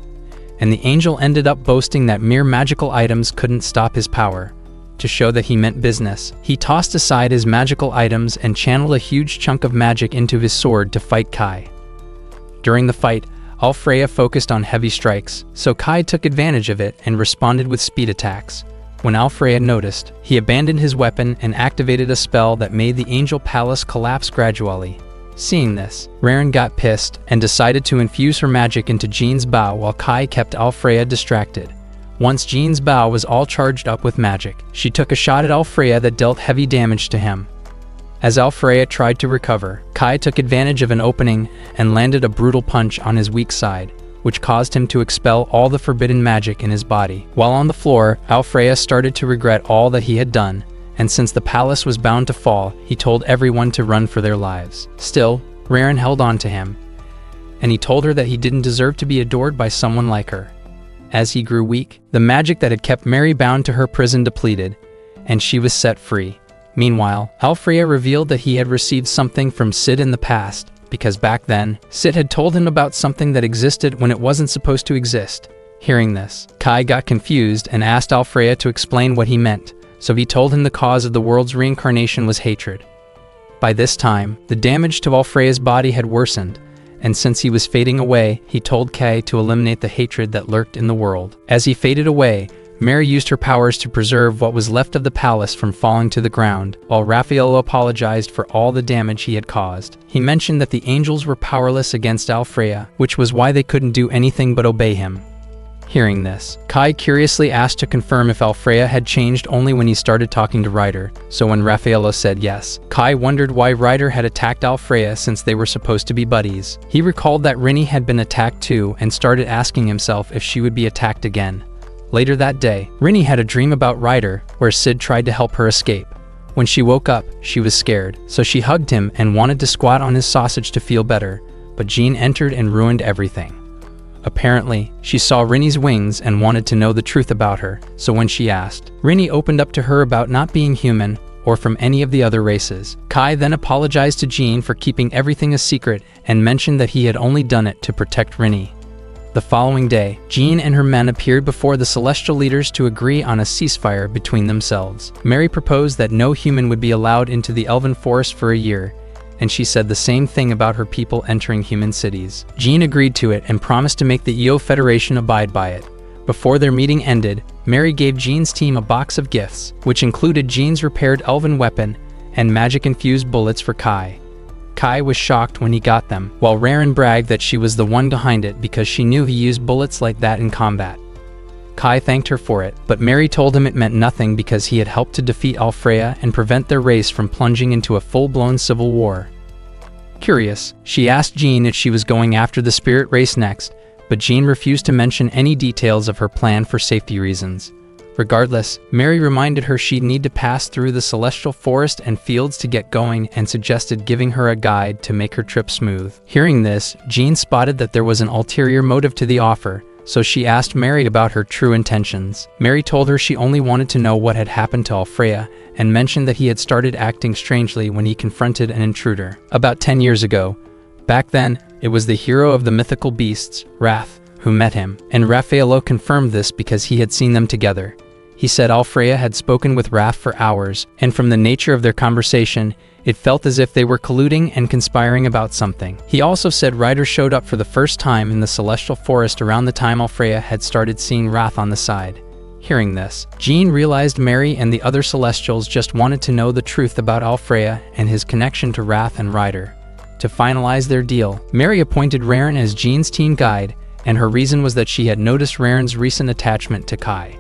and the angel ended up boasting that mere magical items couldn't stop his power. To show that he meant business, he tossed aside his magical items and channeled a huge chunk of magic into his sword to fight Kai. During the fight, Alfreya focused on heavy strikes, so Kai took advantage of it and responded with speed attacks. When Alfreya noticed, he abandoned his weapon and activated a spell that made the Angel Palace collapse gradually. Seeing this, Raren got pissed and decided to infuse her magic into Jean's bow while Kai kept Alfreya distracted. Once Jean's bow was all charged up with magic, she took a shot at Alfreya that dealt heavy damage to him. As Alfreya tried to recover, Kai took advantage of an opening and landed a brutal punch on his weak side, which caused him to expel all the forbidden magic in his body. While on the floor, Alfreya started to regret all that he had done, and since the palace was bound to fall, he told everyone to run for their lives. Still, Raren held on to him, and he told her that he didn't deserve to be adored by someone like her. As he grew weak, the magic that had kept Mary bound to her prison depleted, and she was set free. Meanwhile, Alfreya revealed that he had received something from Sid in the past, because back then, Sid had told him about something that existed when it wasn't supposed to exist. Hearing this, Kai got confused and asked Alfreya to explain what he meant, so he told him the cause of the world's reincarnation was hatred. By this time, the damage to Alfreya's body had worsened, and since he was fading away, he told Kai to eliminate the hatred that lurked in the world. As he faded away, Mary used her powers to preserve what was left of the palace from falling to the ground, while Raffaello apologized for all the damage he had caused. He mentioned that the angels were powerless against Alfreya, which was why they couldn't do anything but obey him. Hearing this, Kai curiously asked to confirm if Alfreya had changed only when he started talking to Ryder, so when Raffaello said yes, Kai wondered why Ryder had attacked Alfreya since they were supposed to be buddies. He recalled that Rini had been attacked too and started asking himself if she would be attacked again. Later that day, Rini had a dream about Ryder, where Sid tried to help her escape. When she woke up, she was scared, so she hugged him and wanted to squat on his sausage to feel better, but Jean entered and ruined everything. Apparently, she saw Rini's wings and wanted to know the truth about her, so when she asked, Rini opened up to her about not being human or from any of the other races. Kai then apologized to Jean for keeping everything a secret and mentioned that he had only done it to protect Rini. The following day, Jean and her men appeared before the celestial leaders to agree on a ceasefire between themselves. Mary proposed that no human would be allowed into the elven forest for a year, and she said the same thing about her people entering human cities. Jean agreed to it and promised to make the EO Federation abide by it. Before their meeting ended, Mary gave Jean's team a box of gifts, which included Jean's repaired elven weapon and magic-infused bullets for Kai. Kai was shocked when he got them, while Raren bragged that she was the one behind it because she knew he used bullets like that in combat. Kai thanked her for it, but Mary told him it meant nothing because he had helped to defeat Alfreya and prevent their race from plunging into a full-blown civil war. Curious, she asked Jean if she was going after the spirit race next, but Jean refused to mention any details of her plan for safety reasons. Regardless, Mary reminded her she'd need to pass through the celestial forest and fields to get going and suggested giving her a guide to make her trip smooth. Hearing this, Jean spotted that there was an ulterior motive to the offer, so she asked Mary about her true intentions. Mary told her she only wanted to know what had happened to Alfreya and mentioned that he had started acting strangely when he confronted an intruder. About 10 years ago. Back then, it was the hero of the mythical beasts, Wrath, who met him, and Raffaello confirmed this because he had seen them together. He said Alfreya had spoken with Wrath for hours, and from the nature of their conversation, it felt as if they were colluding and conspiring about something. He also said Ryder showed up for the first time in the celestial forest around the time Alfreya had started seeing Wrath on the side. Hearing this, Jean realized Mary and the other Celestials just wanted to know the truth about Alfreya and his connection to Wrath and Ryder. To finalize their deal, Mary appointed Raren as Jean's team guide, and her reason was that she had noticed Raren's recent attachment to Kai.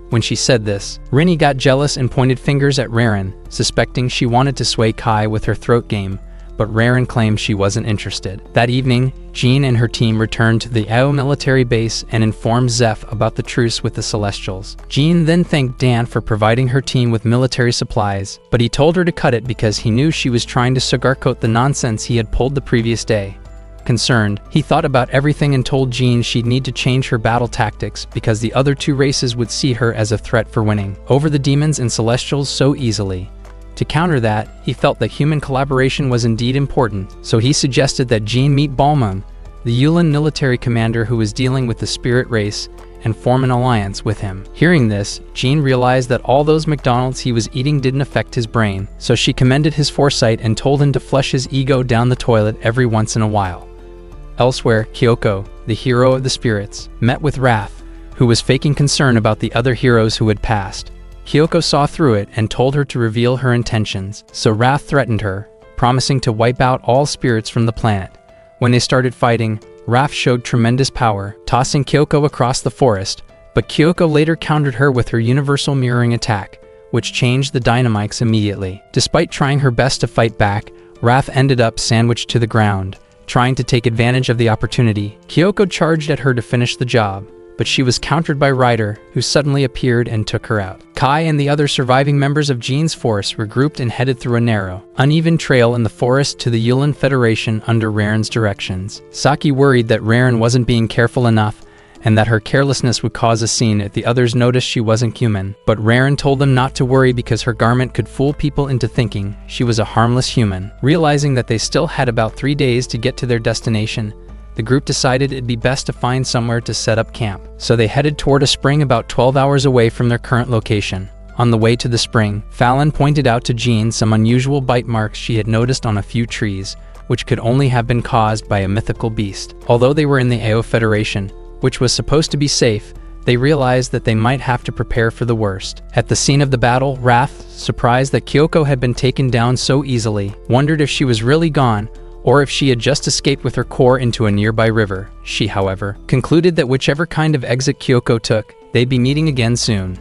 When she said this, Rini got jealous and pointed fingers at Raren, suspecting she wanted to sway Kai with her throat game, but Raren claimed she wasn't interested. That evening, Jean and her team returned to the AO military base and informed Zeph about the truce with the Celestials. Jean then thanked Dan for providing her team with military supplies, but he told her to cut it because he knew she was trying to sugarcoat the nonsense he had pulled the previous day. Concerned, he thought about everything and told Jean she'd need to change her battle tactics because the other two races would see her as a threat for winning over the demons and Celestials so easily. To counter that, he felt that human collaboration was indeed important, so he suggested that Jean meet Balmung, the Yulin military commander who was dealing with the spirit race, and form an alliance with him. Hearing this, Jean realized that all those McDonald's he was eating didn't affect his brain, so she commended his foresight and told him to flush his ego down the toilet every once in a while. Elsewhere, Kyoko, the hero of the spirits, met with Wrath, who was faking concern about the other heroes who had passed. Kyoko saw through it and told her to reveal her intentions, so Wrath threatened her, promising to wipe out all spirits from the planet. When they started fighting, Wrath showed tremendous power, tossing Kyoko across the forest, but Kyoko later countered her with her universal mirroring attack, which changed the dynamics immediately. Despite trying her best to fight back, Wrath ended up sandwiched to the ground. Trying to take advantage of the opportunity, Kyoko charged at her to finish the job, but she was countered by Ryder, who suddenly appeared and took her out. Kai and the other surviving members of Jean's force regrouped and headed through a narrow, uneven trail in the forest to the Yulin Federation under Raren's directions. Saki worried that Raren wasn't being careful enough, and that her carelessness would cause a scene if the others noticed she wasn't human, but Raren told them not to worry because her garment could fool people into thinking she was a harmless human. Realizing that they still had about 3 days to get to their destination, the group decided it'd be best to find somewhere to set up camp, so they headed toward a spring about 12 hours away from their current location. On the way to the spring, Fallon pointed out to Jean some unusual bite marks she had noticed on a few trees, which could only have been caused by a mythical beast. Although they were in the AO Federation, which was supposed to be safe, they realized that they might have to prepare for the worst. At the scene of the battle, Wrath, surprised that Kyoko had been taken down so easily, wondered if she was really gone, or if she had just escaped with her core into a nearby river. She, however, concluded that whichever kind of exit Kyoko took, they'd be meeting again soon.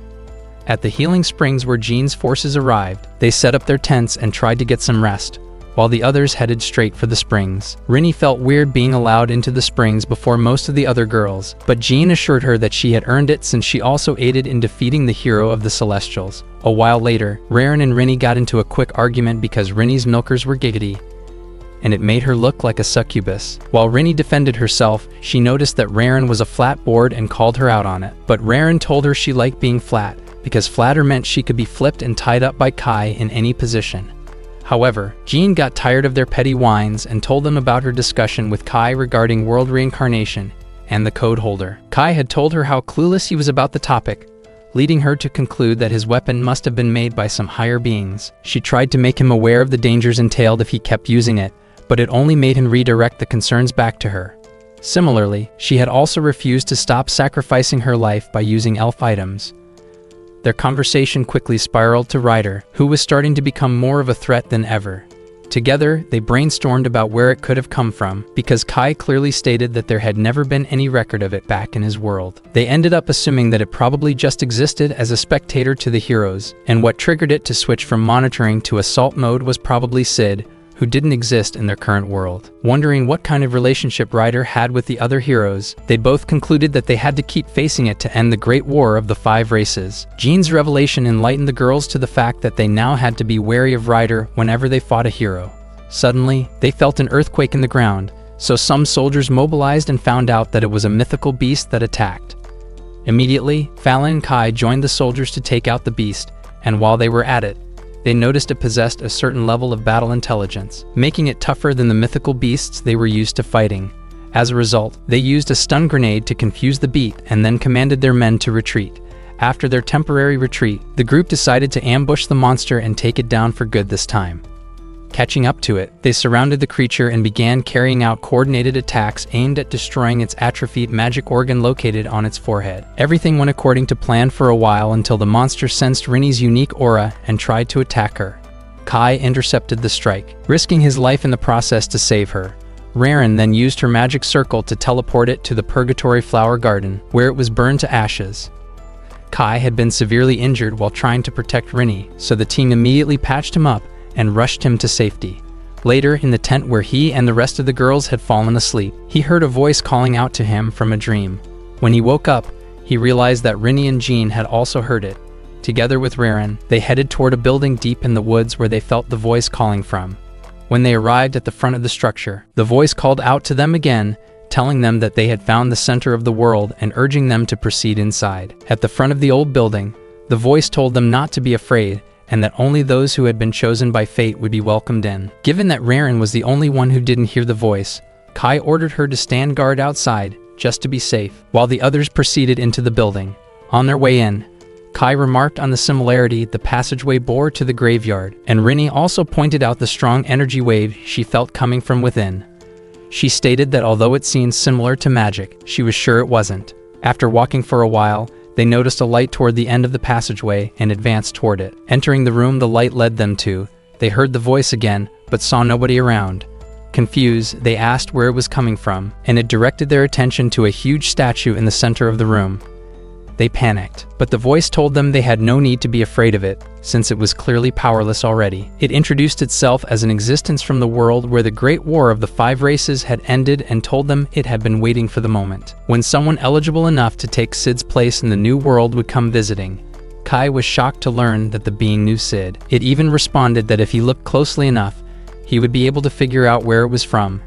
At the healing springs where Jean's forces arrived, they set up their tents and tried to get some rest, while the others headed straight for the springs. Rinny felt weird being allowed into the springs before most of the other girls, but Jean assured her that she had earned it since she also aided in defeating the hero of the Celestials. A while later, Raren and Rinny got into a quick argument because Rinny's milkers were giggity, and it made her look like a succubus. While Rinny defended herself, she noticed that Raren was a flat board and called her out on it. But Raren told her she liked being flat, because flatter meant she could be flipped and tied up by Kai in any position. However, Jean got tired of their petty whines and told them about her discussion with Kai regarding world reincarnation and the code holder. Kai had told her how clueless he was about the topic, leading her to conclude that his weapon must have been made by some higher beings. She tried to make him aware of the dangers entailed if he kept using it, but it only made him redirect the concerns back to her. Similarly, she had also refused to stop sacrificing her life by using elf items. Their conversation quickly spiraled to Ryder, who was starting to become more of a threat than ever. Together, they brainstormed about where it could have come from, because Kai clearly stated that there had never been any record of it back in his world. They ended up assuming that it probably just existed as a spectator to the heroes, and what triggered it to switch from monitoring to assault mode was probably Sid, who didn't exist in their current world. Wondering what kind of relationship Ryder had with the other heroes, they both concluded that they had to keep facing it to end the Great War of the Five Races. Jean's revelation enlightened the girls to the fact that they now had to be wary of Ryder whenever they fought a hero. Suddenly, they felt an earthquake in the ground, so some soldiers mobilized and found out that it was a mythical beast that attacked. Immediately, Fallon and Kai joined the soldiers to take out the beast, and while they were at it, they noticed it possessed a certain level of battle intelligence, making it tougher than the mythical beasts they were used to fighting. As a result, they used a stun grenade to confuse the beast and then commanded their men to retreat. After their temporary retreat, the group decided to ambush the monster and take it down for good this time. Catching up to it, they surrounded the creature and began carrying out coordinated attacks aimed at destroying its atrophied magic organ located on its forehead. Everything went according to plan for a while until the monster sensed Rinny's unique aura and tried to attack her. Kai intercepted the strike, risking his life in the process to save her. Raren then used her magic circle to teleport it to the Purgatory Flower Garden, where it was burned to ashes. Kai had been severely injured while trying to protect Rinny, so the team immediately patched him up and rushed him to safety. Later, in the tent where he and the rest of the girls had fallen asleep, he heard a voice calling out to him from a dream. When he woke up, he realized that Rinny and Jean had also heard it. Together with Raren, they headed toward a building deep in the woods where they felt the voice calling from. When they arrived at the front of the structure, the voice called out to them again, telling them that they had found the center of the world and urging them to proceed inside. At the front of the old building, the voice told them not to be afraid, and that only those who had been chosen by fate would be welcomed in. Given that Raren was the only one who didn't hear the voice, Kai ordered her to stand guard outside, just to be safe, while the others proceeded into the building. On their way in, Kai remarked on the similarity the passageway bore to the graveyard, and Rinny also pointed out the strong energy wave she felt coming from within. She stated that although it seemed similar to magic, she was sure it wasn't. After walking for a while, they noticed a light toward the end of the passageway and advanced toward it. Entering the room the light led them to, they heard the voice again, but saw nobody around. Confused, they asked where it was coming from, and it directed their attention to a huge statue in the center of the room. They panicked, but the voice told them they had no need to be afraid of it, since it was clearly powerless already. It introduced itself as an existence from the world where the Great War of the Five Races had ended and told them it had been waiting for the moment when someone eligible enough to take Sid's place in the new world would come visiting. Kai was shocked to learn that the being knew Sid. It even responded that if he looked closely enough, he would be able to figure out where it was from.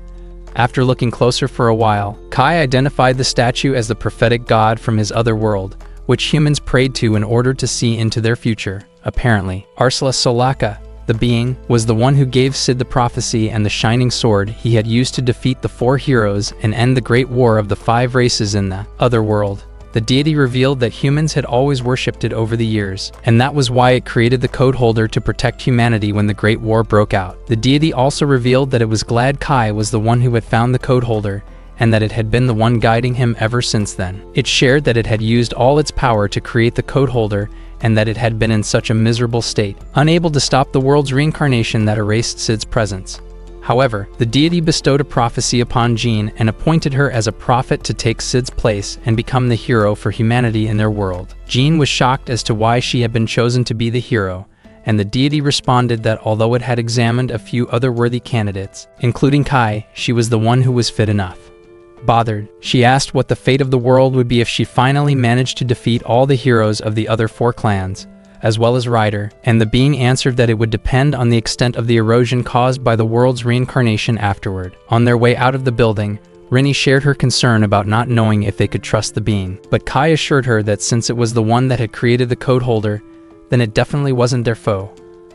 After looking closer for a while, Kai identified the statue as the prophetic god from his other world, which humans prayed to in order to see into their future. Apparently, Arsala Solaka, the being, was the one who gave Sid the prophecy and the shining sword he had used to defeat the four heroes and end the Great War of the Five Races in the other world. The deity revealed that humans had always worshipped it over the years, and that was why it created the code holder to protect humanity when the Great War broke out. The deity also revealed that it was glad Kai was the one who had found the code holder, and that it had been the one guiding him ever since then. It shared that it had used all its power to create the code holder, and that it had been in such a miserable state, unable to stop the world's reincarnation that erased Sid's presence. However, the deity bestowed a prophecy upon Jean and appointed her as a prophet to take Sid's place and become the hero for humanity in their world. Jean was shocked as to why she had been chosen to be the hero, and the deity responded that although it had examined a few other worthy candidates, including Kai, she was the one who was fit enough. Bothered, she asked what the fate of the world would be if she finally managed to defeat all the heroes of the other 4 clans, as well as Ryder, and the being answered that it would depend on the extent of the erosion caused by the world's reincarnation afterward. On their way out of the building, Rinny shared her concern about not knowing if they could trust the being, but Kai assured her that since it was the one that had created the code holder, then it definitely wasn't their foe.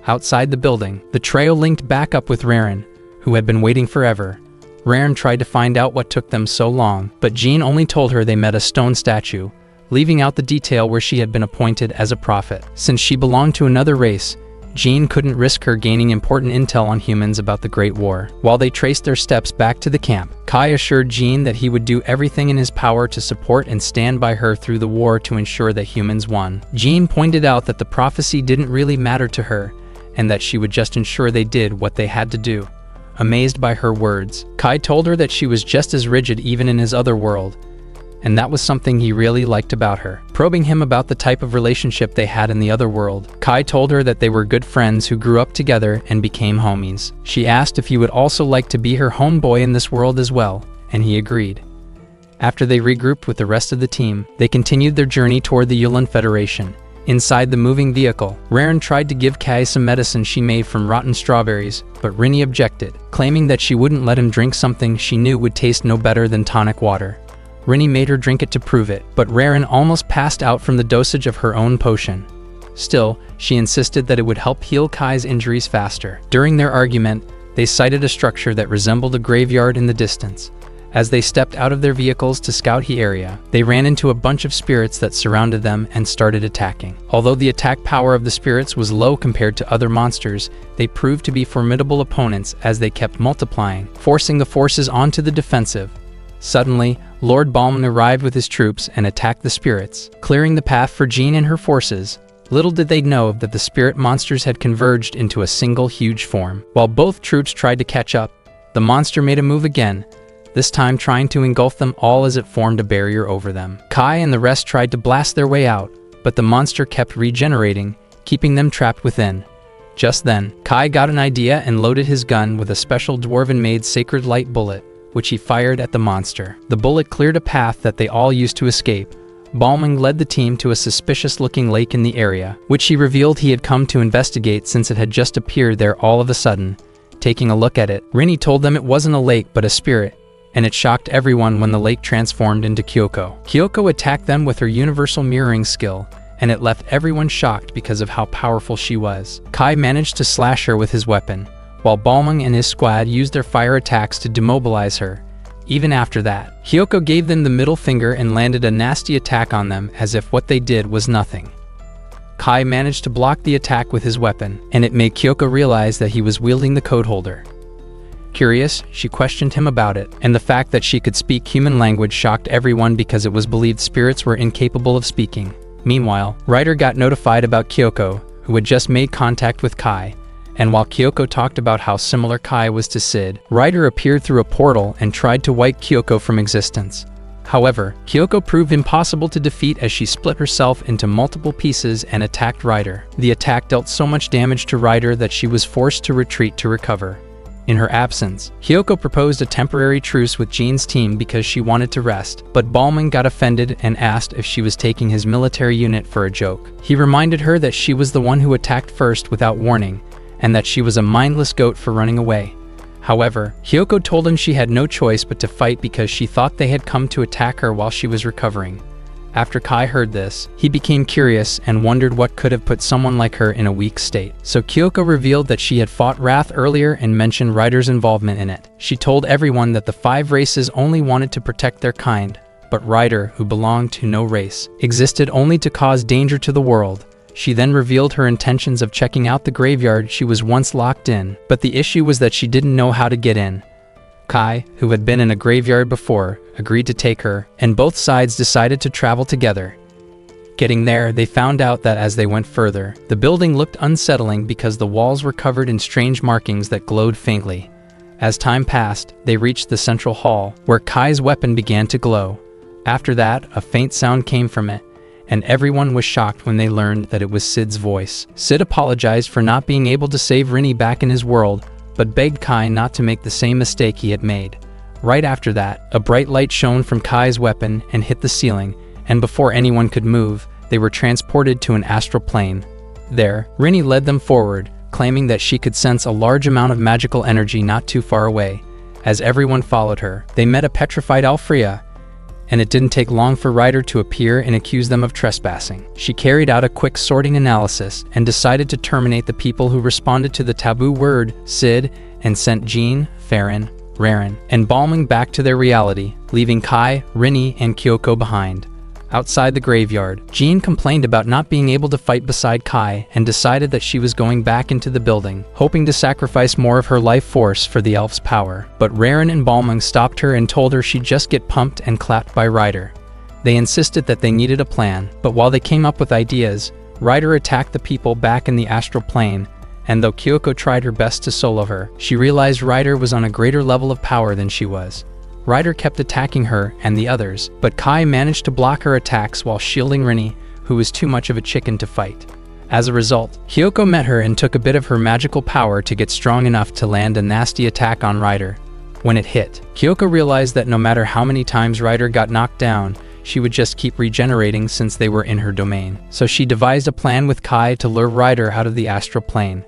Outside the building, the trio linked back up with Raren, who had been waiting forever. Raren tried to find out what took them so long, but Jean only told her they met a stone statue, leaving out the detail where she had been appointed as a prophet. Since she belonged to another race, Jean couldn't risk her gaining important intel on humans about the Great War. While they traced their steps back to the camp, Kai assured Jean that he would do everything in his power to support and stand by her through the war to ensure that humans won. Jean pointed out that the prophecy didn't really matter to her, and that she would just ensure they did what they had to do. Amazed by her words, Kai told her that she was just as rigid even in his other world, and that was something he really liked about her. Probing him about the type of relationship they had in the other world, Kai told her that they were good friends who grew up together and became homies. She asked if he would also like to be her homeboy in this world as well, and he agreed. After they regrouped with the rest of the team, they continued their journey toward the Yulin Federation. Inside the moving vehicle, Raren tried to give Kai some medicine she made from rotten strawberries, but Rinny objected, claiming that she wouldn't let him drink something she knew would taste no better than tonic water. Rinny made her drink it to prove it, but Raren almost passed out from the dosage of her own potion. Still, she insisted that it would help heal Kai's injuries faster. During their argument, they sighted a structure that resembled a graveyard in the distance. As they stepped out of their vehicles to scout the area, they ran into a bunch of spirits that surrounded them and started attacking. Although the attack power of the spirits was low compared to other monsters, they proved to be formidable opponents as they kept multiplying, forcing the forces onto the defensive. Suddenly, Lord Balman arrived with his troops and attacked the spirits, clearing the path for Jean and her forces. Little did they know that the spirit monsters had converged into a single huge form. While both troops tried to catch up, the monster made a move again, this time trying to engulf them all as it formed a barrier over them. Kai and the rest tried to blast their way out, but the monster kept regenerating, keeping them trapped within. Just then, Kai got an idea and loaded his gun with a special dwarven-made sacred light bullet, which he fired at the monster. The bullet cleared a path that they all used to escape. Balming led the team to a suspicious-looking lake in the area, which he revealed he had come to investigate since it had just appeared there all of a sudden. Taking a look at it, Rinny told them it wasn't a lake but a spirit, and it shocked everyone when the lake transformed into Kyoko. Kyoko attacked them with her universal mirroring skill, and it left everyone shocked because of how powerful she was. Kai managed to slash her with his weapon, while Balmung and his squad used their fire attacks to demobilize her. Even after that, Kyoko gave them the middle finger and landed a nasty attack on them as if what they did was nothing. Kai managed to block the attack with his weapon, and it made Kyoko realize that he was wielding the code holder. Curious, she questioned him about it, and the fact that she could speak human language shocked everyone because it was believed spirits were incapable of speaking. Meanwhile, Ryder got notified about Kyoko, who had just made contact with Kai, and while Kyoko talked about how similar Kai was to Sid, Ryder appeared through a portal and tried to wipe Kyoko from existence. However, Kyoko proved impossible to defeat as she split herself into multiple pieces and attacked Ryder. The attack dealt so much damage to Ryder that she was forced to retreat to recover. In her absence, Kyoko proposed a temporary truce with Jean's team because she wanted to rest, but Balming got offended and asked if she was taking his military unit for a joke. He reminded her that she was the one who attacked first without warning, and that she was a mindless goat for running away. However, Kyoko told him she had no choice but to fight because she thought they had come to attack her while she was recovering. After Kai heard this, he became curious and wondered what could have put someone like her in a weak state. So Kyoko revealed that she had fought Wrath earlier and mentioned Ryder's involvement in it. She told everyone that the 5 races only wanted to protect their kind, but Ryder, who belonged to no race, existed only to cause danger to the world. She then revealed her intentions of checking out the graveyard she was once locked in, but the issue was that she didn't know how to get in. Kai, who had been in a graveyard before, agreed to take her, and both sides decided to travel together. Getting there, they found out that as they went further, the building looked unsettling because the walls were covered in strange markings that glowed faintly. As time passed, they reached the central hall, where Kai's weapon began to glow. After that, a faint sound came from it, and everyone was shocked when they learned that it was Sid's voice. Sid apologized for not being able to save Rini back in his world, but begged Kai not to make the same mistake he had made. Right after that, a bright light shone from Kai's weapon and hit the ceiling, and before anyone could move, they were transported to an astral plane. There, Rini led them forward, claiming that she could sense a large amount of magical energy not too far away. As everyone followed her, they met a petrified Alfrea, and it didn't take long for Ryder to appear and accuse them of trespassing. She carried out a quick sorting analysis and decided to terminate the people who responded to the taboo word, Sid, and sent Jean, Farron, Raren, and Balming back to their reality, leaving Kai, Rini, and Kyoko behind. Outside the graveyard, Jean complained about not being able to fight beside Kai and decided that she was going back into the building, hoping to sacrifice more of her life force for the elf's power. But Raren and Balming stopped her and told her she'd just get pumped and clapped by Ryder. They insisted that they needed a plan, but while they came up with ideas, Ryder attacked the people back in the astral plane, and though Kyoko tried her best to solo her, she realized Ryder was on a greater level of power than she was. Ryder kept attacking her and the others, but Kai managed to block her attacks while shielding Rini, who was too much of a chicken to fight. As a result, Kyoko met her and took a bit of her magical power to get strong enough to land a nasty attack on Ryder. When it hit, Kyoko realized that no matter how many times Ryder got knocked down, she would just keep regenerating since they were in her domain. So she devised a plan with Kai to lure Ryder out of the astral plane.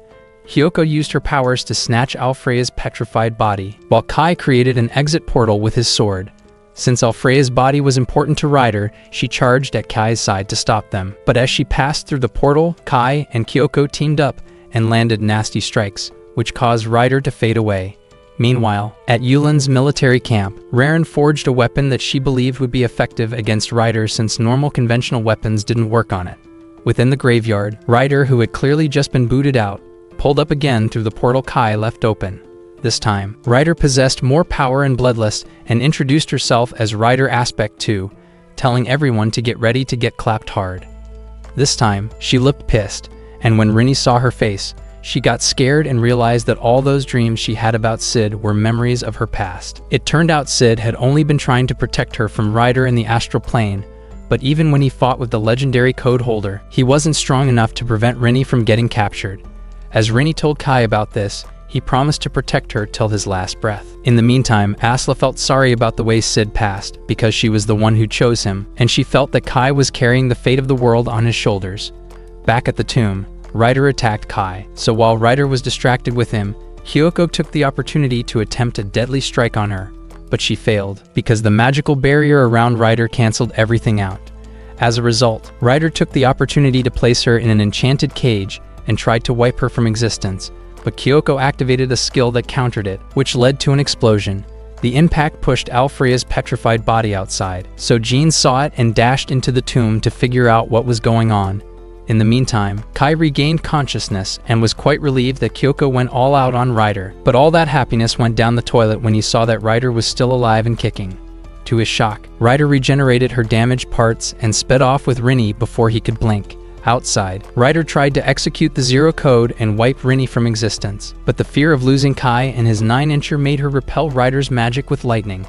Kyoko used her powers to snatch Alfrea's petrified body, while Kai created an exit portal with his sword. Since Alfrea's body was important to Ryder, she charged at Kai's side to stop them. But as she passed through the portal, Kai and Kyoko teamed up and landed nasty strikes, which caused Ryder to fade away. Meanwhile, at Yulin's military camp, Raren forged a weapon that she believed would be effective against Ryder since normal conventional weapons didn't work on it. Within the graveyard, Ryder, who had clearly just been booted out, pulled up again through the portal Kai left open. This time, Ryder possessed more power and bloodlust and introduced herself as Ryder Aspect 2, telling everyone to get ready to get clapped hard. This time, she looked pissed, and when Rini saw her face, she got scared and realized that all those dreams she had about Sid were memories of her past. It turned out Sid had only been trying to protect her from Ryder in the astral plane, but even when he fought with the legendary code holder, he wasn't strong enough to prevent Rini from getting captured. As Rini told Kai about this, he promised to protect her till his last breath. In the meantime, Asla felt sorry about the way Sid passed, because she was the one who chose him, and she felt that Kai was carrying the fate of the world on his shoulders. Back at the tomb, Ryder attacked Kai, so while Ryder was distracted with him, Kyoko took the opportunity to attempt a deadly strike on her, but she failed, because the magical barrier around Ryder canceled everything out. As a result, Ryder took the opportunity to place her in an enchanted cage and tried to wipe her from existence, but Kyoko activated a skill that countered it, which led to an explosion. The impact pushed Alfrea's petrified body outside, so Jean saw it and dashed into the tomb to figure out what was going on. In the meantime, Kai regained consciousness and was quite relieved that Kyoko went all out on Ryder, but all that happiness went down the toilet when he saw that Ryder was still alive and kicking. To his shock, Ryder regenerated her damaged parts and sped off with Rini before he could blink. Outside, Ryder tried to execute the Zero Code and wipe Rini from existence, but the fear of losing Kai and his 9-incher made her repel Ryder's magic with lightning.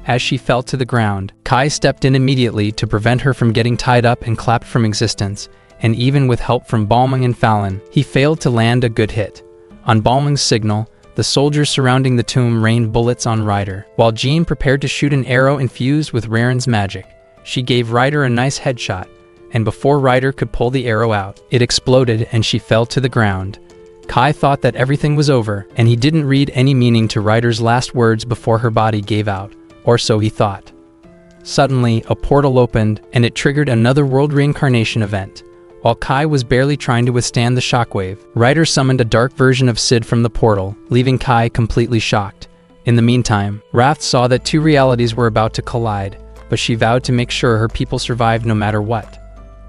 As she fell to the ground, Kai stepped in immediately to prevent her from getting tied up and clapped from existence, and even with help from Balming and Fallon, he failed to land a good hit. On Balming's signal, the soldiers surrounding the tomb rained bullets on Ryder, while Jean prepared to shoot an arrow infused with Raren's magic. She gave Ryder a nice headshot, and before Ryder could pull the arrow out, it exploded and she fell to the ground. Kai thought that everything was over, and he didn't read any meaning to Ryder's last words before her body gave out, or so he thought. Suddenly, a portal opened, and it triggered another world reincarnation event. While Kai was barely trying to withstand the shockwave, Ryder summoned a dark version of Sid from the portal, leaving Kai completely shocked. In the meantime, Wrath saw that two realities were about to collide, but she vowed to make sure her people survived no matter what.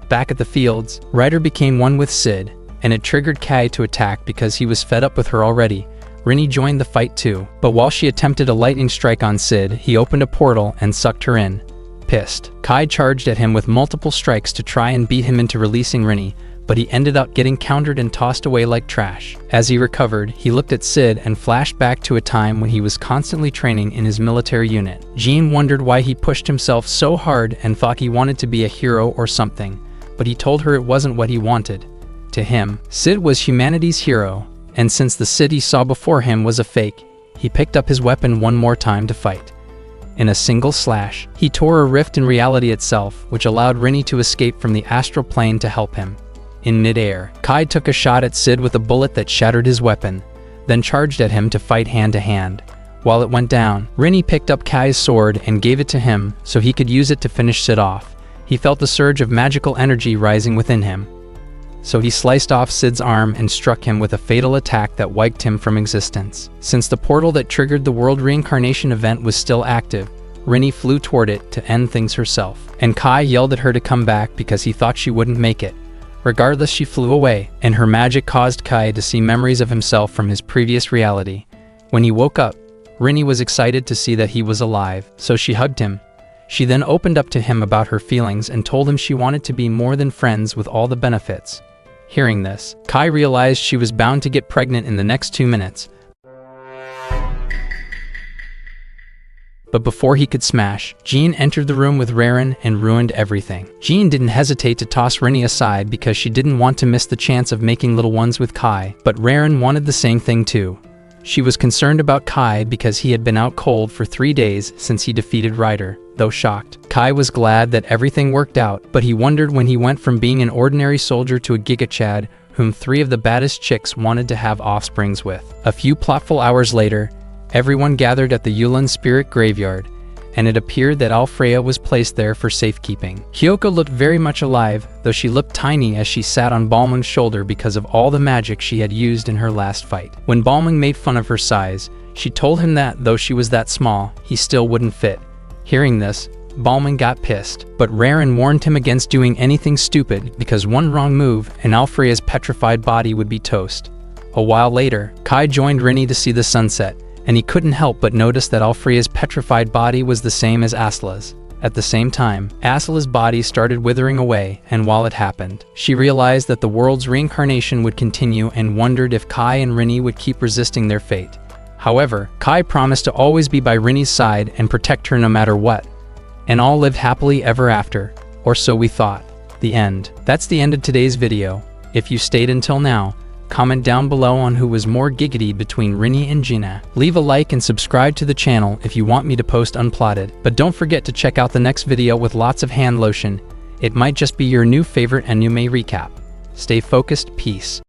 Back at the fields, Ryder became one with Sid, and it triggered Kai to attack because he was fed up with her already. Rini joined the fight too, but while she attempted a lightning strike on Sid, he opened a portal and sucked her in. Pissed, Kai charged at him with multiple strikes to try and beat him into releasing Rini, but he ended up getting countered and tossed away like trash. As he recovered, he looked at Sid and flashed back to a time when he was constantly training in his military unit. Jean wondered why he pushed himself so hard and thought he wanted to be a hero or something, but he told her it wasn't what he wanted. To him, Sid was humanity's hero, and since the Sid he saw before him was a fake, he picked up his weapon one more time to fight. In a single slash, he tore a rift in reality itself, which allowed Rinny to escape from the astral plane to help him. In mid-air, Kai took a shot at Sid with a bullet that shattered his weapon, then charged at him to fight hand-to-hand. While it went down, Rinny picked up Kai's sword and gave it to him so he could use it to finish Sid off. He felt the surge of magical energy rising within him. So he sliced off Sid's arm and struck him with a fatal attack that wiped him from existence. Since the portal that triggered the world reincarnation event was still active, Rinny flew toward it to end things herself, and Kai yelled at her to come back because he thought she wouldn't make it. Regardless, she flew away, and her magic caused Kai to see memories of himself from his previous reality. When he woke up, Rinny was excited to see that he was alive, so she hugged him. She then opened up to him about her feelings and told him she wanted to be more than friends with all the benefits. Hearing this, Kai realized she was bound to get pregnant in the next 2 minutes. But before he could smash, Jean entered the room with Raren and ruined everything. Jean didn't hesitate to toss Rinny aside because she didn't want to miss the chance of making little ones with Kai, but Raren wanted the same thing too. She was concerned about Kai because he had been out cold for 3 days since he defeated Ryder. Though shocked, Kai was glad that everything worked out, but he wondered when he went from being an ordinary soldier to a Giga Chad whom 3 of the baddest chicks wanted to have offsprings with. A few plotful hours later, everyone gathered at the Yulin Spirit Graveyard, and it appeared that Alfreya was placed there for safekeeping. Hyoko looked very much alive, though she looked tiny as she sat on Balmung's shoulder because of all the magic she had used in her last fight. When Balmung made fun of her size, she told him that, though she was that small, he still wouldn't fit. Hearing this, Balmung got pissed, but Raren warned him against doing anything stupid because one wrong move and Alfreya's petrified body would be toast. A while later, Kai joined Rinny to see the sunset, and he couldn't help but notice that Alfreya's petrified body was the same as Asla's. At the same time, Asla's body started withering away, and while it happened, she realized that the world's reincarnation would continue and wondered if Kai and Rinny would keep resisting their fate. However, Kai promised to always be by Rinny's side and protect her no matter what. And all lived happily ever after, or so we thought. The end. That's the end of today's video. If you stayed until now, comment down below on who was more giggity between Rinny and Gina. Leave a like and subscribe to the channel if you want me to post unplotted. But don't forget to check out the next video with lots of hand lotion. It might just be your new favorite anime recap. Stay focused, peace.